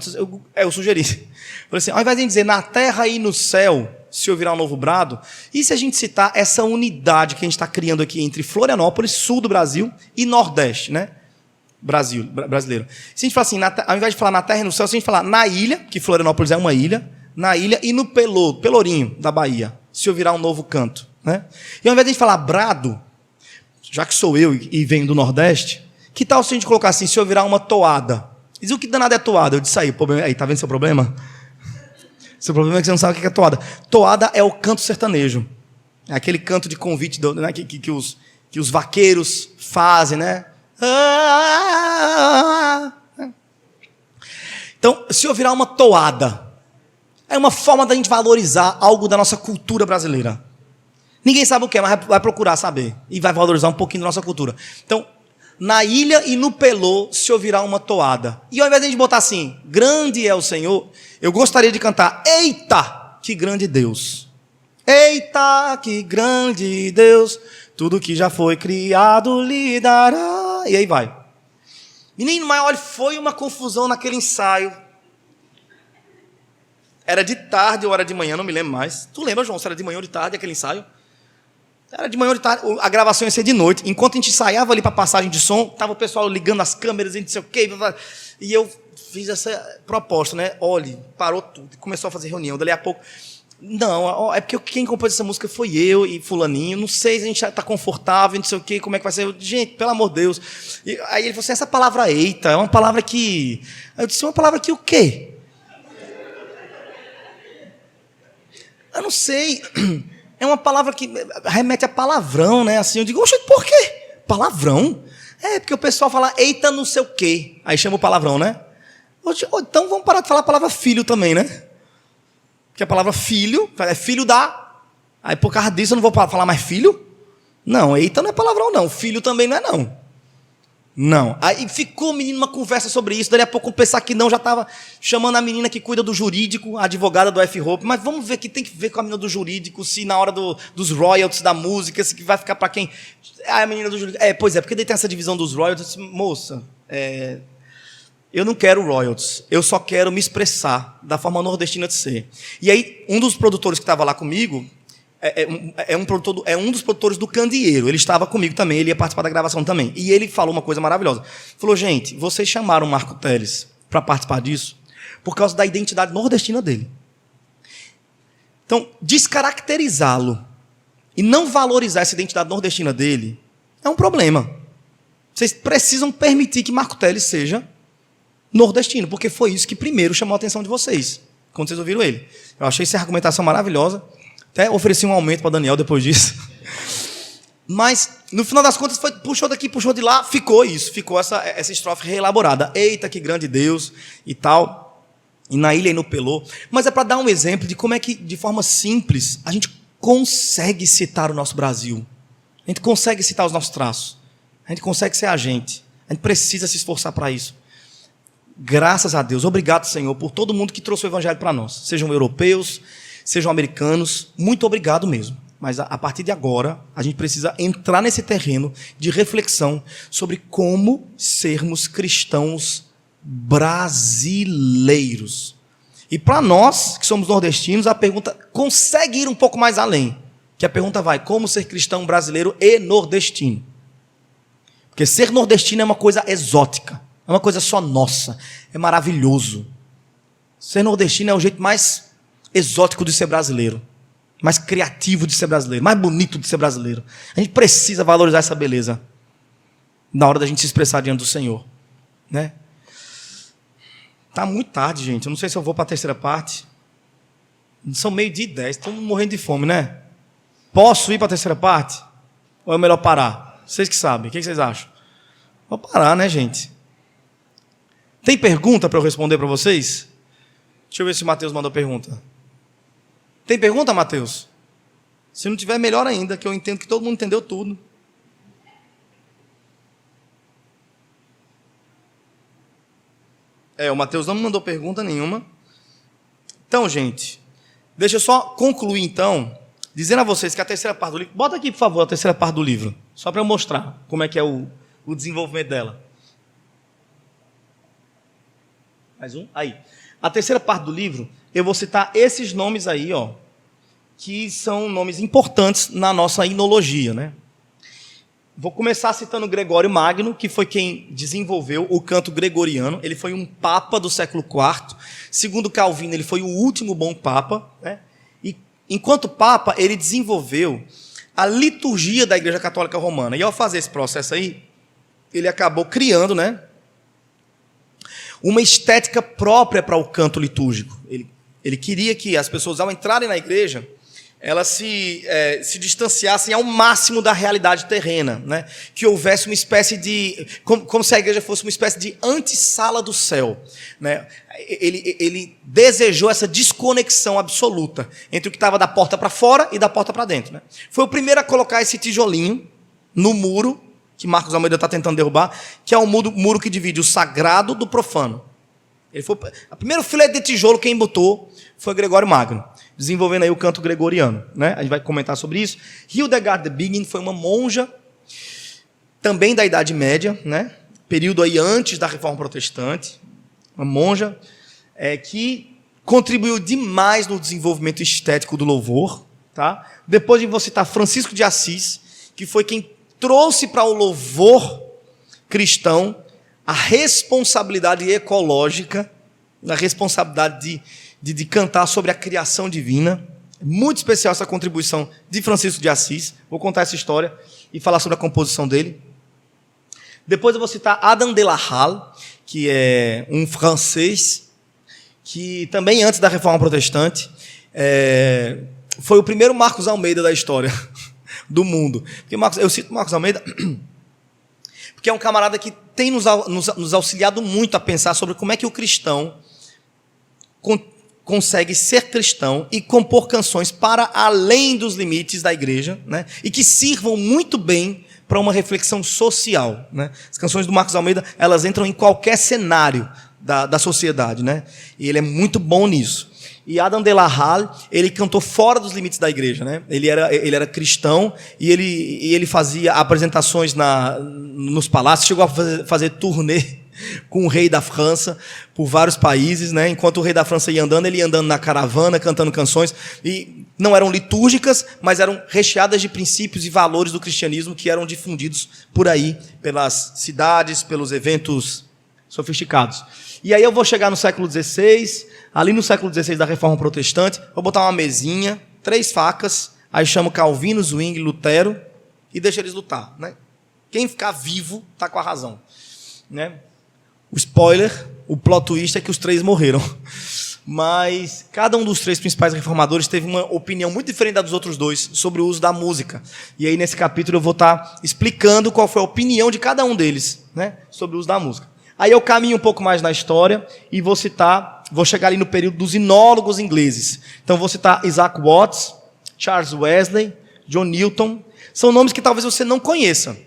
Eu sugeri. Falei assim, ao invés de dizer na terra e no céu se ouvirá um novo brado, e se a gente citar essa unidade que a gente está criando aqui entre Florianópolis, sul do Brasil, e Nordeste, né? Brasileiro. Se a gente falar assim, ao invés de falar na terra e no céu, se a gente falar na ilha, que Florianópolis é uma ilha, na ilha e no Pelourinho da Bahia, se ouvirá um novo canto, né? E ao invés de a gente falar brado, já que sou eu e venho do Nordeste, que tal se a gente colocar assim, se ouvirá uma toada? Diz, o que danado é toada? Eu disse aí, tá vendo seu problema? Seu problema é que você não sabe o que é toada. Toada é o canto sertanejo. É aquele canto de convite né, que os vaqueiros fazem, né? Então, se ouvirá uma toada, é uma forma da gente valorizar algo da nossa cultura brasileira. Ninguém sabe o que é, mas vai procurar saber. E vai valorizar um pouquinho da nossa cultura. Então, na ilha e no Pelô se ouvirá uma toada. E ao invés de a gente botar assim, grande é o Senhor, eu gostaria de cantar, eita, que grande Deus. Eita, que grande Deus, tudo que já foi criado lhe dará. E aí vai. Menino, mas olha, foi uma confusão naquele ensaio. Era de tarde ou era de manhã, não me lembro mais. Tu lembra, João, se era de manhã ou de tarde aquele ensaio? Era de manhã ou de tarde, a gravação ia ser de noite. Enquanto a gente ensaiava ali para passagem de som, estava o pessoal ligando as câmeras e não sei o quê. E eu fiz essa proposta, né? Olhe, parou tudo, começou a fazer reunião. Dali a pouco, Não, é porque quem compôs essa música foi eu e fulaninho, não sei se a gente está confortável, não sei o quê, como é que vai ser. Gente, pelo amor de Deus. E aí ele falou assim, essa palavra eita é uma palavra que... Aí eu disse, uma palavra que o quê? Eu não sei, é uma palavra que remete a palavrão, né? Assim, eu digo, oxe, por quê? Palavrão? É, porque o pessoal fala, eita não sei o quê, aí chama o palavrão, né? Então vamos parar de falar a palavra filho também, né? Porque a palavra filho, é filho da... Aí por causa disso eu não vou falar mais filho? Não, eita não é palavrão não, filho também não é não. Não. Aí ficou o menino uma conversa sobre isso, daí a pouco pensar que não, já estava chamando a menina que cuida do jurídico, a advogada do F-Hope, mas vamos ver que tem que ver com a menina do jurídico, se na hora dos royalties da música, se vai ficar para quem... a menina do jurídico... pois é, porque daí tem essa divisão dos royalties, moça, eu não quero royalties, eu só quero me expressar da forma nordestina de ser. E aí, um dos produtores que estava lá comigo, um dos produtores do Candeeiro, ele estava comigo também, ele ia participar da gravação também. E ele falou uma coisa maravilhosa. Falou, gente, vocês chamaram o Marco Teles para participar disso por causa da identidade nordestina dele. Então, descaracterizá-lo e não valorizar essa identidade nordestina dele é um problema. Vocês precisam permitir que Marco Teles seja nordestino, porque foi isso que primeiro chamou a atenção de vocês, quando vocês ouviram ele. Eu achei essa argumentação maravilhosa. Até ofereci um aumento para Daniel depois disso. Mas, no final das contas, puxou daqui, puxou de lá, ficou isso. Ficou essa estrofe reelaborada. Eita, que grande Deus e tal. E na ilha e no Pelô. Mas é para dar um exemplo de como é que, de forma simples, a gente consegue citar o nosso Brasil. A gente consegue citar os nossos traços. A gente consegue ser a gente. A gente precisa se esforçar para isso. Graças a Deus. Obrigado, Senhor, por todo mundo que trouxe o evangelho para nós. Sejam europeus, sejam americanos, muito obrigado mesmo. Mas a partir de agora, a gente precisa entrar nesse terreno de reflexão sobre como sermos cristãos brasileiros. E para nós, que somos nordestinos, a pergunta consegue ir um pouco mais além. Que a pergunta vai, como ser cristão brasileiro e nordestino? Porque ser nordestino é uma coisa exótica, é uma coisa só nossa, é maravilhoso. Ser nordestino é o jeito mais exótico de ser brasileiro, mais criativo de ser brasileiro, mais bonito de ser brasileiro. A gente precisa valorizar essa beleza na hora da gente se expressar diante do Senhor, né? Tá muito tarde, gente. Eu não sei se eu vou para a terceira parte. São 12:10, estamos morrendo de fome, né? Posso ir para a terceira parte? Ou é melhor parar? Vocês que sabem. O que vocês acham? Vou parar, né, gente? Tem pergunta para eu responder para vocês? Deixa eu ver se o Matheus mandou pergunta. Tem pergunta, Matheus? Se não tiver, melhor ainda, que eu entendo que todo mundo entendeu tudo. O Matheus não me mandou pergunta nenhuma. Então, gente, deixa eu só concluir, então, dizendo a vocês que a terceira parte do livro... Bota aqui, por favor, a terceira parte do livro, só para eu mostrar como é que é o desenvolvimento dela. Mais um? Aí. A terceira parte do livro, eu vou citar esses nomes aí, ó, que são nomes importantes na nossa inologia, né? Vou começar citando Gregório Magno, que foi quem desenvolveu o canto gregoriano. Ele foi um papa do século IV. Segundo Calvino, ele foi o último bom papa, né? E, enquanto papa, ele desenvolveu a liturgia da Igreja Católica Romana. E ao fazer esse processo aí, ele acabou criando, né, uma estética própria para o canto litúrgico. Ele queria que as pessoas, ao entrarem na igreja, elas se distanciassem ao máximo da realidade terrena, né? Que houvesse uma espécie de... Como se a igreja fosse uma espécie de antessala do céu, né? Ele desejou essa desconexão absoluta entre o que estava da porta para fora e da porta para dentro, né? Foi o primeiro a colocar esse tijolinho no muro, que Marcos Almeida está tentando derrubar, que é o muro que divide o sagrado do profano. A primeiro filete de tijolo quem botou foi Gregório Magno, desenvolvendo aí o canto gregoriano, né? A gente vai comentar sobre isso. Hildegard de Bingen foi uma monja, também da Idade Média, né? Período aí antes da Reforma Protestante, uma monja que contribuiu demais no desenvolvimento estético do louvor, tá? Depois vou citar Francisco de Assis, que foi quem trouxe para o louvor cristão a responsabilidade ecológica, a responsabilidade de cantar sobre a criação divina, Muito especial essa contribuição de Francisco de Assis. Vou contar essa história e falar sobre a composição dele. Depois eu vou citar Adam de la Halle, que é um francês que também antes da Reforma Protestante foi o primeiro Marcos Almeida da história do mundo. Porque eu cito Marcos Almeida porque é um camarada que tem nos auxiliado muito a pensar sobre como é que o cristão consegue ser cristão e compor canções para além dos limites da igreja, né? E que sirvam muito bem para uma reflexão social, né? As canções do Marcos Almeida, elas entram em qualquer cenário da sociedade, né? E ele é muito bom nisso. E Adam de la Halle, ele cantou fora dos limites da igreja, né? Ele era cristão e ele fazia apresentações nos palácios, chegou a fazer turnê com o rei da França por vários países, né? Enquanto o rei da França ia andando, ele ia andando na caravana, cantando canções, e não eram litúrgicas, mas eram recheadas de princípios e valores do cristianismo que eram difundidos por aí, pelas cidades, pelos eventos sofisticados. E aí eu vou chegar no século XVI, ali no século XVI da Reforma Protestante, vou botar uma mesinha, 3 facas, aí chamo Calvino, Zwingli, Lutero e deixo eles lutar, né? Quem ficar vivo está com a razão, né? O spoiler, o plot twist é que os 3 morreram. Mas cada um dos 3 principais reformadores teve uma opinião muito diferente da dos outros 2 sobre o uso da música. E aí nesse capítulo eu vou estar explicando qual foi a opinião de cada um deles, né, sobre o uso da música. Aí eu caminho um pouco mais na história e vou chegar ali no período dos inólogos ingleses. Então vou citar Isaac Watts, Charles Wesley, John Newton. São nomes que talvez você não conheça.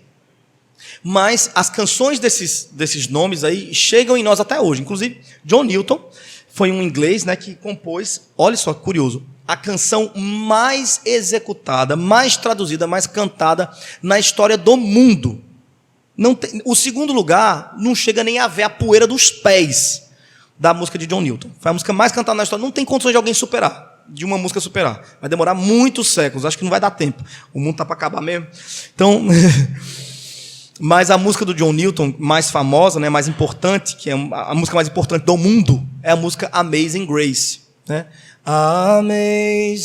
Mas as canções desses nomes aí chegam em nós até hoje. Inclusive, John Newton foi um inglês, né, que compôs, olha só que curioso, a canção mais executada, mais traduzida, mais cantada na história do mundo. O segundo lugar não chega nem a ver a poeira dos pés da música de John Newton. Foi a música mais cantada na história. Não tem condições de alguém superar, de uma música superar. Vai demorar muitos séculos, acho que não vai dar tempo. O mundo está para acabar mesmo. Então... Mas a música do John Newton, mais famosa, né, mais importante, que é a música mais importante do mundo, é a música Amazing Grace, né? Amazing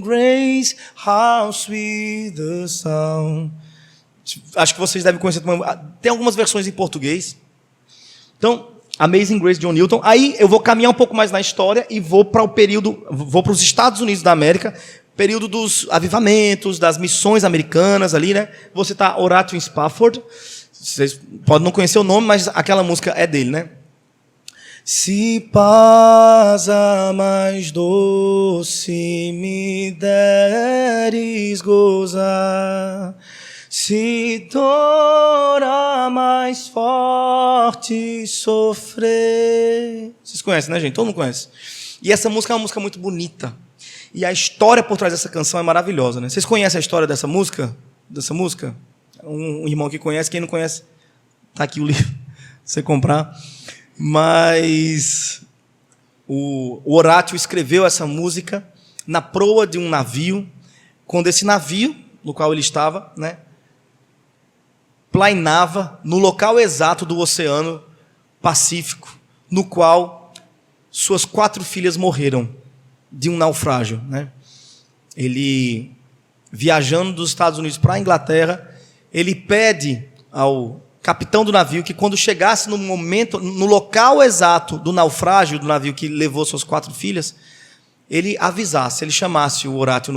Grace, how sweet the sound. Acho que vocês devem conhecer. Tem algumas versões em português. Então, Amazing Grace, John Newton. Aí eu vou caminhar um pouco mais na história e vou para os Estados Unidos da América, período dos avivamentos, das missões americanas ali, né? Vou citar Horatio Spafford. Vocês podem não conhecer o nome, mas aquela música é dele, né? Se paz a mais doce me deres gozar, se dor a mais forte sofrer. Vocês conhecem, né, gente? Todo mundo conhece. E essa música é uma música muito bonita. E a história por trás dessa canção é maravilhosa, né? Vocês conhecem a história dessa música? Um irmão que conhece, quem não conhece, tá aqui o livro, pra você comprar. Mas o Horatio escreveu essa música na proa de um navio, quando esse navio, no qual ele estava, né, plainava no local exato do Oceano Pacífico, no qual suas 4 filhas morreram de um naufrágio, né? Ele, viajando dos Estados Unidos para a Inglaterra, ele pede ao capitão do navio que quando chegasse no local exato do naufrágio do navio que levou suas 4 filhas, ele avisasse, ele chamasse o Horatio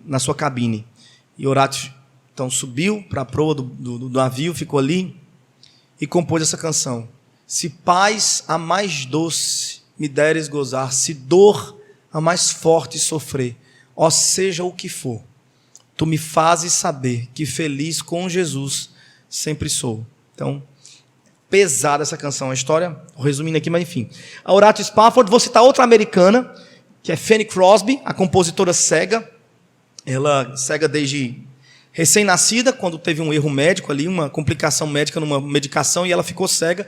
na sua cabine. E Horatio então subiu para a proa do navio, ficou ali e compôs essa canção. Se paz a mais doce me deres gozar, se dor a mais forte sofrer, ó seja o que for, tu me fazes saber que feliz com Jesus sempre sou. Então, pesada essa canção, a história, resumindo aqui, mas enfim. A Horatio Spafford, vou citar outra americana, que é Fanny Crosby, a compositora cega. Ela cega desde recém-nascida, quando teve um erro médico ali, uma complicação médica numa medicação, e ela ficou cega.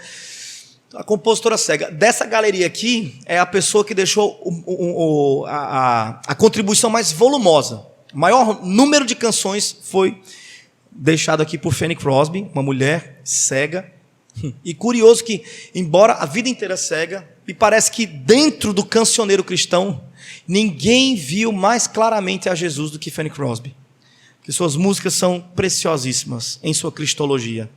A compositora cega. Dessa galeria aqui, é a pessoa que deixou a contribuição mais volumosa. O maior número de canções foi deixado aqui por Fanny Crosby, uma mulher cega. E curioso que, embora a vida inteira cega, me parece que dentro do cancioneiro cristão, Ninguém viu mais claramente a Jesus do que Fanny Crosby, porque suas músicas são preciosíssimas em sua cristologia.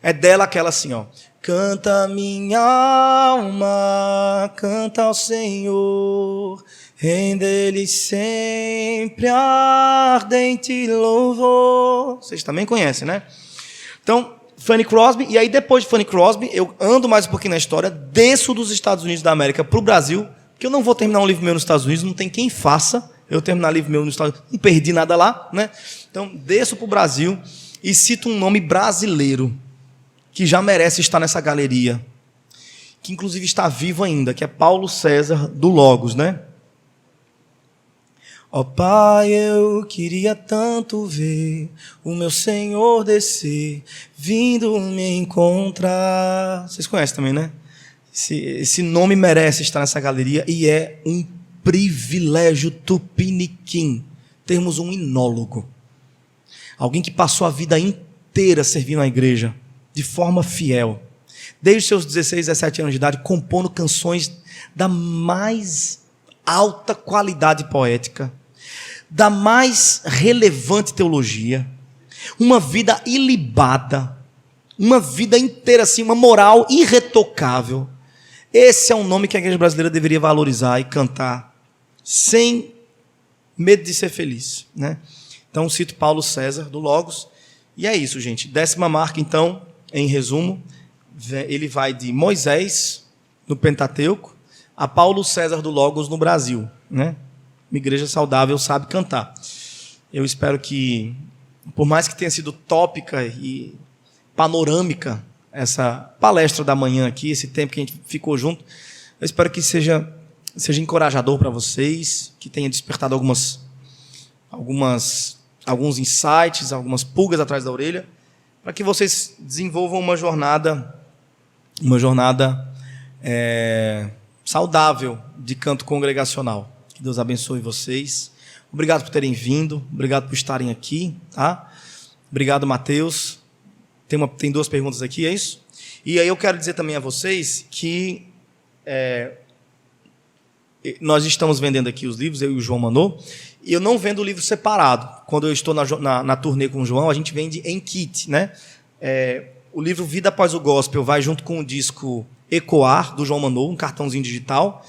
É dela aquela assim, ó: canta minha alma, canta ao Senhor, rende-lhe sempre ardente louvor. Vocês também conhecem, né? Então, Fanny Crosby, e aí depois de Fanny Crosby, eu ando mais um pouquinho na história, desço dos Estados Unidos da América para o Brasil, porque eu não vou terminar um livro meu nos Estados Unidos, não tem quem faça eu terminar livro meu nos Estados Unidos, não perdi nada lá, né? Então, desço para o Brasil e cito um nome brasileiro, que já merece estar nessa galeria, que inclusive está vivo ainda, que é Paulo César do Logos, né? Ó Pai, eu queria tanto ver o meu Senhor descer, vindo me encontrar. Vocês conhecem também, né? Esse nome merece estar nessa galeria e é um privilégio tupiniquim termos um inólogo, alguém que passou a vida inteira servindo a igreja de forma fiel, desde seus 16, 17 anos de idade, compondo canções da mais alta qualidade poética, da mais relevante teologia, uma vida ilibada, uma vida inteira assim, uma moral irretocável. Esse é um nome que a igreja brasileira deveria valorizar e cantar sem medo de ser feliz, né? Então cito Paulo César do Logos, e é isso, gente. 10ª marca, então, em resumo, ele vai de Moisés no Pentateuco a Paulo César do Logos no Brasil, né? Uma igreja saudável sabe cantar. Eu espero que, por mais que tenha sido tópica e panorâmica essa palestra da manhã aqui, esse tempo que a gente ficou junto, eu espero que seja encorajador para vocês, que tenha despertado alguns insights, algumas pulgas atrás da orelha, para que vocês desenvolvam uma jornada saudável de canto congregacional. Que Deus abençoe vocês. Obrigado por terem vindo, obrigado por estarem aqui, tá? Obrigado, Mateus. Tem 2 perguntas aqui, é isso? E aí eu quero dizer também a vocês que nós estamos vendendo aqui os livros, eu e o João Manô, e eu não vendo o livro separado. Quando eu estou na turnê com o João, a gente vende em kit, né? O livro Vida Após o Gospel vai junto com o disco Ecoar, do João Manô, um cartãozinho digital,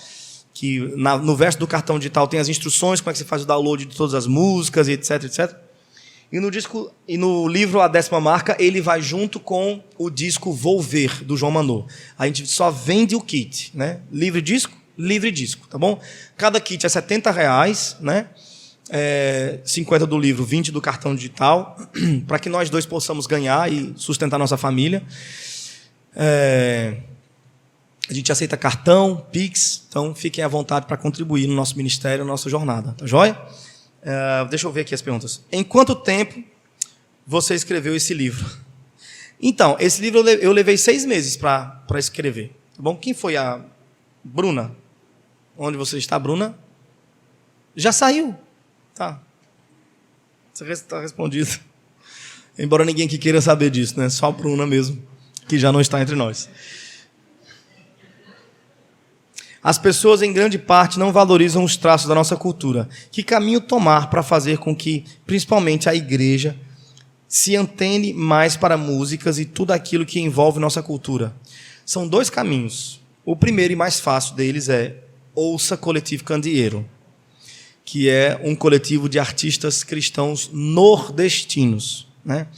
que no verso do cartão digital tem as instruções, como é que você faz o download de todas as músicas, etc, etc. E no livro A 10ª Marca, ele vai junto com o disco Vou Ver, do João Manô. A gente só vende o kit, né? Livre disco, tá bom? Cada kit é R$70, né? 50 do livro, 20 do cartão digital, para que nós 2 possamos ganhar e sustentar nossa família. A gente aceita cartão, Pix, então fiquem à vontade para contribuir no nosso ministério, na nossa jornada, tá joia? Deixa eu ver aqui as perguntas. Em quanto tempo você escreveu esse livro? Então, esse livro eu levei 6 meses para escrever, tá bom? Quem foi a Bruna? Onde você está, Bruna? Já saiu. Tá. Você está respondido. Embora ninguém aqui queira saber disso, né? Só a Bruna mesmo, que já não está entre nós. As pessoas, em grande parte, não valorizam os traços da nossa cultura. Que caminho tomar para fazer com que, principalmente, a igreja se antene mais para músicas e tudo aquilo que envolve nossa cultura? São 2 caminhos. O primeiro e mais fácil deles é ouça Coletivo Candeeiro, que é um coletivo de artistas cristãos nordestinos, né?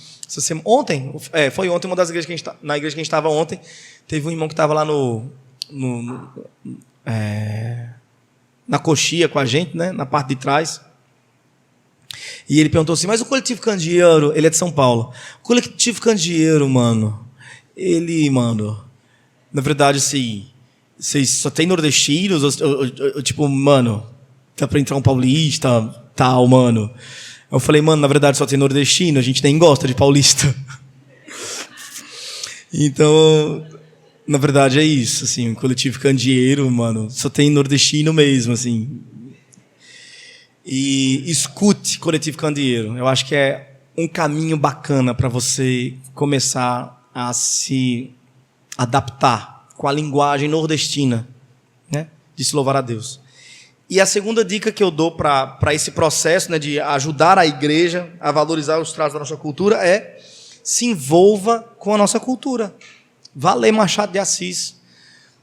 Foi ontem, uma das igrejas na igreja que a gente estava ontem, teve um irmão que estava lá na coxia com a gente, né? Na parte de trás. E ele perguntou assim, mas o Coletivo Candeeiro, ele é de São Paulo. O Coletivo Candeeiro, mano, na verdade, assim, vocês só tem nordestinos? Ou, tipo, mano, dá pra entrar um paulista, tal, mano. Eu falei, mano, na verdade só tem nordestino, a gente nem gosta de paulista. Então, na verdade é isso, assim, o Coletivo Candeeiro, mano, só tem nordestino mesmo, assim. E escute Coletivo Candeeiro. Eu acho que é um caminho bacana para você começar a se adaptar com a linguagem nordestina, né? De se louvar a Deus. E a segunda dica que eu dou para esse processo, né, de ajudar a igreja a valorizar os traços da nossa cultura é: se envolva com a nossa cultura. Vá ler Machado de Assis,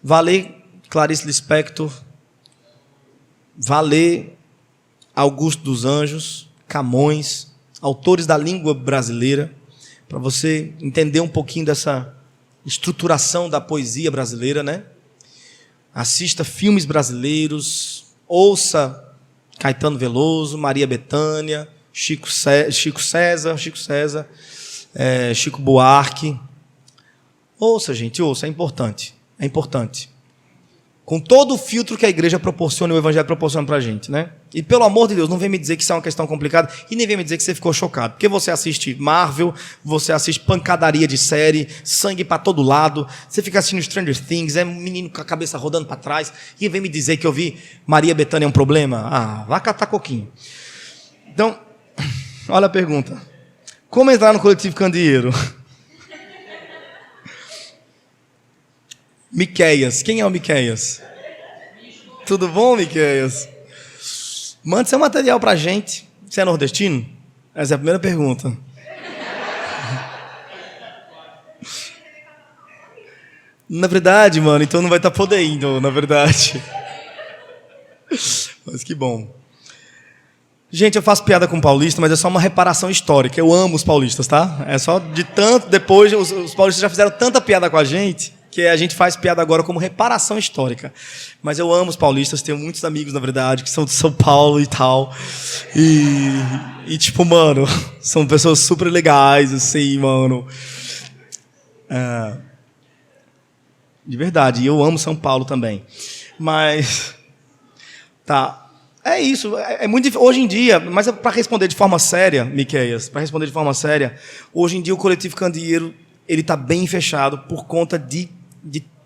vá ler Clarice Lispector, vá ler Augusto dos Anjos, Camões, autores da língua brasileira, para você entender um pouquinho dessa estruturação da poesia brasileira, né? Assista filmes brasileiros, ouça Caetano Veloso, Maria Bethânia, Chico César, Chico Buarque. Ouça, gente, ouça, é importante. É importante. Com todo o filtro que a igreja proporciona e o evangelho proporciona para a gente, né? E pelo amor de Deus, não vem me dizer que isso é uma questão complicada e nem vem me dizer que você ficou chocado. Porque você assiste Marvel, você assiste pancadaria de série, sangue para todo lado, você fica assistindo Stranger Things, é um menino com a cabeça rodando para trás, e vem me dizer que ouvir Maria Bethânia é um problema? Ah, vá catar coquinho. Então, olha a pergunta. Como entrar no Coletivo Candeeiro? Miqueias. Quem é o Miqueias? Tudo bom, Miqueias? Mande seu material pra gente. Você é nordestino? Essa é a primeira pergunta. Na verdade, mano, então não vai estar podendo, na verdade. Mas que bom. Gente, eu faço piada com paulista, mas é só uma reparação histórica. Eu amo os paulistas, tá? É só de tanto... Depois, os paulistas já fizeram tanta piada com a gente... que a gente faz piada agora como reparação histórica. Mas eu amo os paulistas, tenho muitos amigos, na verdade, que são de São Paulo e tal. E tipo, mano, são pessoas super legais, assim, mano. De verdade, eu amo São Paulo também. Mas, tá, é isso. É muito difícil. Hoje em dia, mas para responder de forma séria, Miqueias, para responder de forma séria, hoje em dia o Coletivo Candeeiro, ele está bem fechado por conta de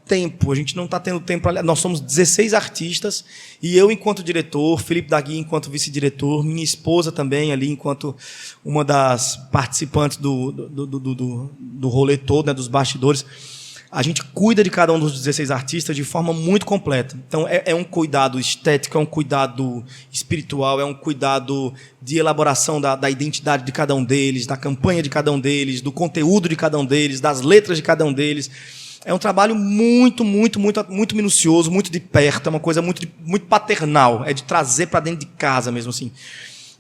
tempo. A gente não está tendo tempo. Nós somos 16 artistas e eu, enquanto diretor, Felipe Dagui, enquanto vice-diretor, minha esposa também, ali, enquanto uma das participantes do rolê todo, né, dos bastidores. A gente cuida de cada um dos 16 artistas de forma muito completa. Então, é um cuidado estético, é um cuidado espiritual, é um cuidado de elaboração da identidade de cada um deles, da campanha de cada um deles, do conteúdo de cada um deles, das letras de cada um deles. É um trabalho muito minucioso, muito de perto, é uma coisa muito paternal, é de trazer para dentro de casa mesmo assim.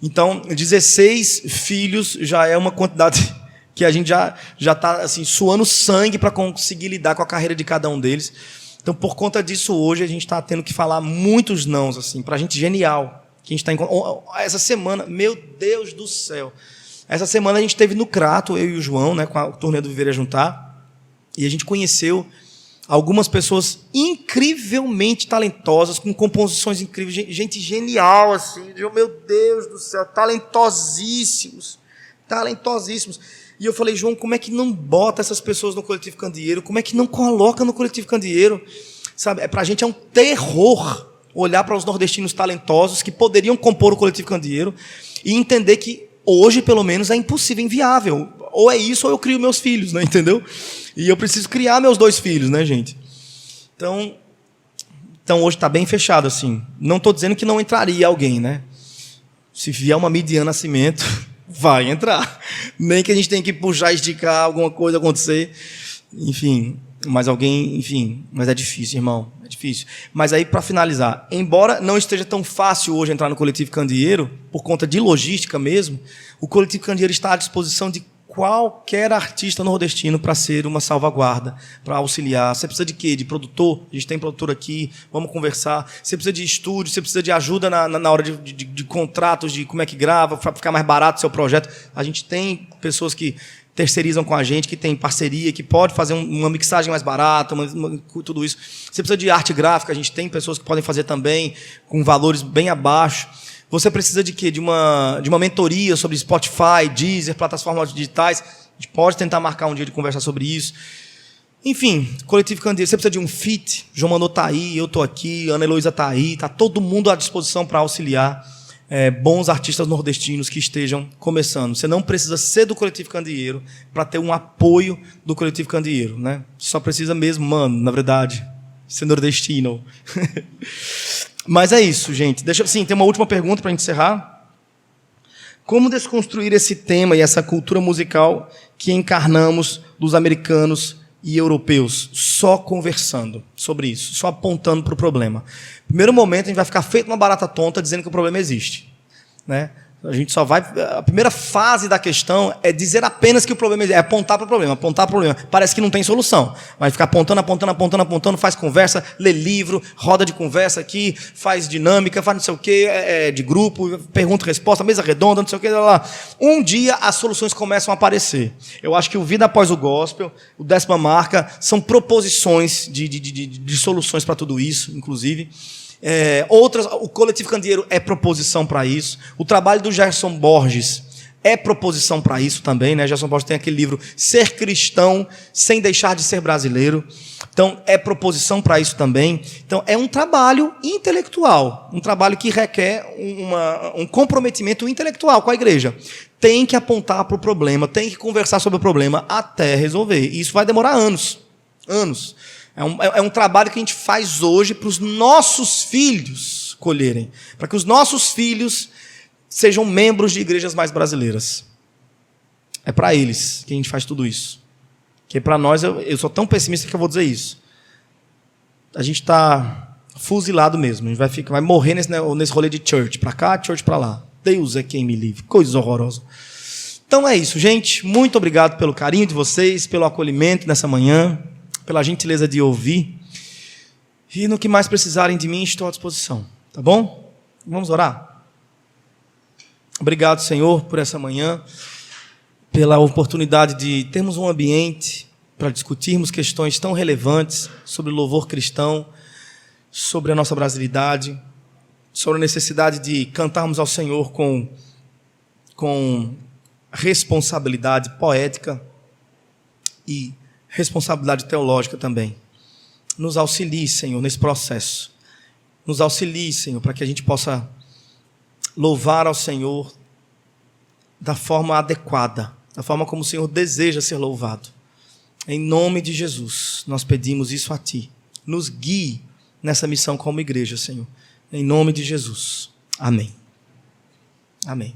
Então, 16 filhos já é uma quantidade que a gente já está assim, suando sangue para conseguir lidar com a carreira de cada um deles. Então, por conta disso, hoje a gente está tendo que falar muitos nãos, assim, para a gente genial. Que a gente tá essa semana, meu Deus do céu, essa semana a gente esteve no Crato, eu e o João, né, com a turnê do Viver é Juntar, e a gente conheceu algumas pessoas incrivelmente talentosas, com composições incríveis, gente genial, assim, meu Deus do céu, talentosíssimos. E eu falei, João, como é que não bota essas pessoas no Coletivo Candeeiro? Como é que não coloca no Coletivo Candeeiro? Sabe, para a gente é um terror olhar para os nordestinos talentosos que poderiam compor o Coletivo Candeeiro e entender que hoje, pelo menos, é impossível, inviável. Ou é isso ou eu crio meus filhos, né? Entendeu? E eu preciso criar meus 2 filhos, né, gente? Então hoje está bem fechado, assim. Não estou dizendo que não entraria alguém, né? Se vier uma Midian Nascimento, vai entrar. Nem que a gente tenha que puxar, esticar, alguma coisa acontecer. Enfim, mas é difícil, irmão. É difícil. Mas aí, para finalizar, embora não esteja tão fácil hoje entrar no Coletivo Candeeiro, por conta de logística mesmo, o Coletivo Candeeiro está à disposição de qualquer artista nordestino para ser uma salvaguarda, para auxiliar. Você precisa de quê? De produtor? A gente tem produtor aqui, vamos conversar. Você precisa de estúdio, você precisa de ajuda na hora de contratos, de como é que grava, para ficar mais barato o seu projeto. A gente tem pessoas que terceirizam com a gente, que tem parceria, que pode fazer uma mixagem mais barata, tudo isso. Você precisa de arte gráfica, a gente tem pessoas que podem fazer também, com valores bem abaixo. Você precisa de quê? De uma mentoria sobre Spotify, Deezer, plataformas digitais. A gente pode tentar marcar um dia de conversar sobre isso. Enfim, Coletivo Candeeiro. Você precisa de um feat. João Manô está aí, eu estou aqui, Ana Heloísa está aí. Está todo mundo à disposição para auxiliar bons artistas nordestinos que estejam começando. Você não precisa ser do Coletivo Candeeiro para ter um apoio do Coletivo Candeeiro, né? Só precisa mesmo, mano, na verdade, ser nordestino. Mas é isso, gente. Tem uma última pergunta para encerrar. Como desconstruir esse tema e essa cultura musical que encarnamos dos americanos e europeus? Só conversando sobre isso, só apontando para o problema. Primeiro momento, a gente vai ficar feito uma barata tonta dizendo que o problema existe, né? A primeira fase da questão é dizer apenas que o problema existe, é apontar para o problema, apontar para o problema. Parece que não tem solução. Vai ficar apontando, faz conversa, lê livro, roda de conversa aqui, faz dinâmica, faz não sei o quê, de grupo, pergunta e resposta, mesa redonda, não sei o quê, lá. Um dia as soluções começam a aparecer. Eu acho que o Vida Após o Gospel, o 10ª Marca, são proposições de soluções para tudo isso, inclusive. O Coletivo Candeeiro é proposição para isso. O trabalho do Gerson Borges é proposição para isso também, né? Gerson Borges tem aquele livro Ser Cristão Sem Deixar de Ser Brasileiro. Então, é proposição para isso também. Então, é um trabalho intelectual, um trabalho que requer um comprometimento intelectual com a igreja. Tem que apontar para o problema, tem que conversar sobre o problema até resolver. E isso vai demorar anos. Anos. É um trabalho que a gente faz hoje para os nossos filhos colherem, para que os nossos filhos sejam membros de igrejas mais brasileiras. É para eles que a gente faz tudo isso. Porque para nós, eu sou tão pessimista que eu vou dizer isso. A gente está fuzilado mesmo, a gente vai morrer nesse rolê de church, para cá, church para lá. Deus é quem me livre, coisa horrorosa. Então é isso, gente. Muito obrigado pelo carinho de vocês, pelo acolhimento nessa manhã, pela gentileza de ouvir. E no que mais precisarem de mim, estou à disposição. Tá bom? Vamos orar? Obrigado, Senhor, por essa manhã, pela oportunidade de termos um ambiente para discutirmos questões tão relevantes sobre o louvor cristão, sobre a nossa brasilidade, sobre a necessidade de cantarmos ao Senhor com responsabilidade poética e responsabilidade teológica também. Nos auxilie, Senhor, nesse processo. Nos auxilie, Senhor, para que a gente possa louvar ao Senhor da forma adequada, da forma como o Senhor deseja ser louvado. Em nome de Jesus, nós pedimos isso a Ti. Nos guie nessa missão como igreja, Senhor. Em nome de Jesus. Amém. Amém.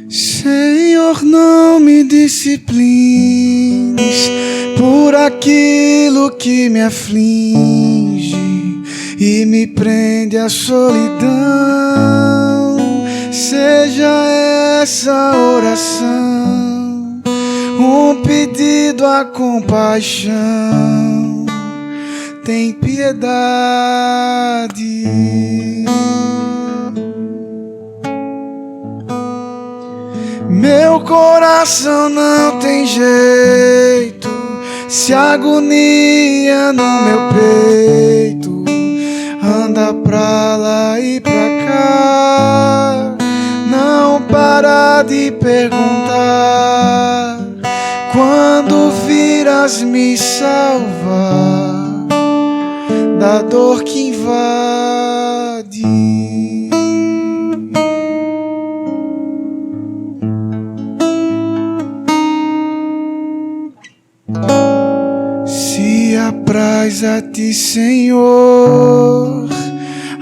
Senhor, não me disciplines por aquilo que me aflige e me prende à solidão. Seja essa oração um pedido à compaixão. Tem piedade. Meu coração não tem jeito, se agonia no meu peito, anda pra lá e pra cá, não para de perguntar quando virás me salvar da dor que invade. Se apraz a Ti, Senhor,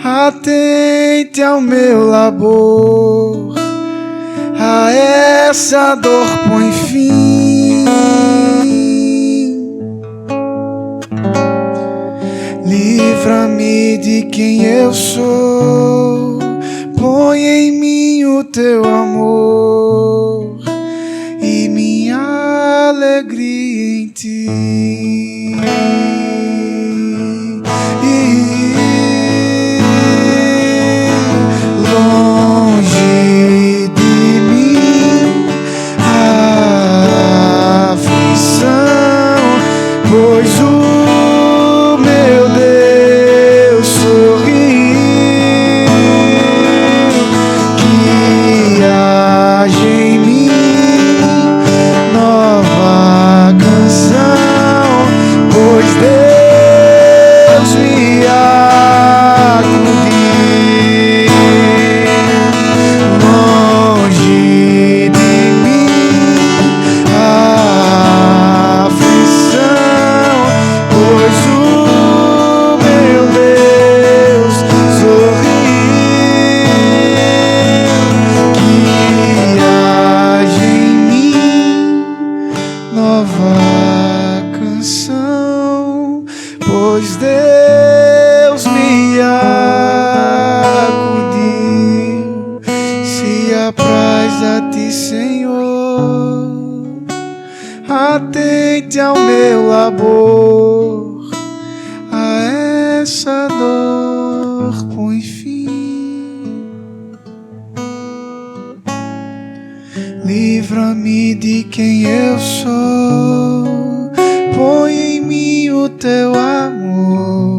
atente ao meu labor, a essa dor põe fim. Livra-me de quem eu sou, põe em mim o Teu amor e minha alegria em Ti. Longe de mim atente ao meu labor, a essa dor põe fim. Livra-me de quem eu sou, põe em mim o teu amor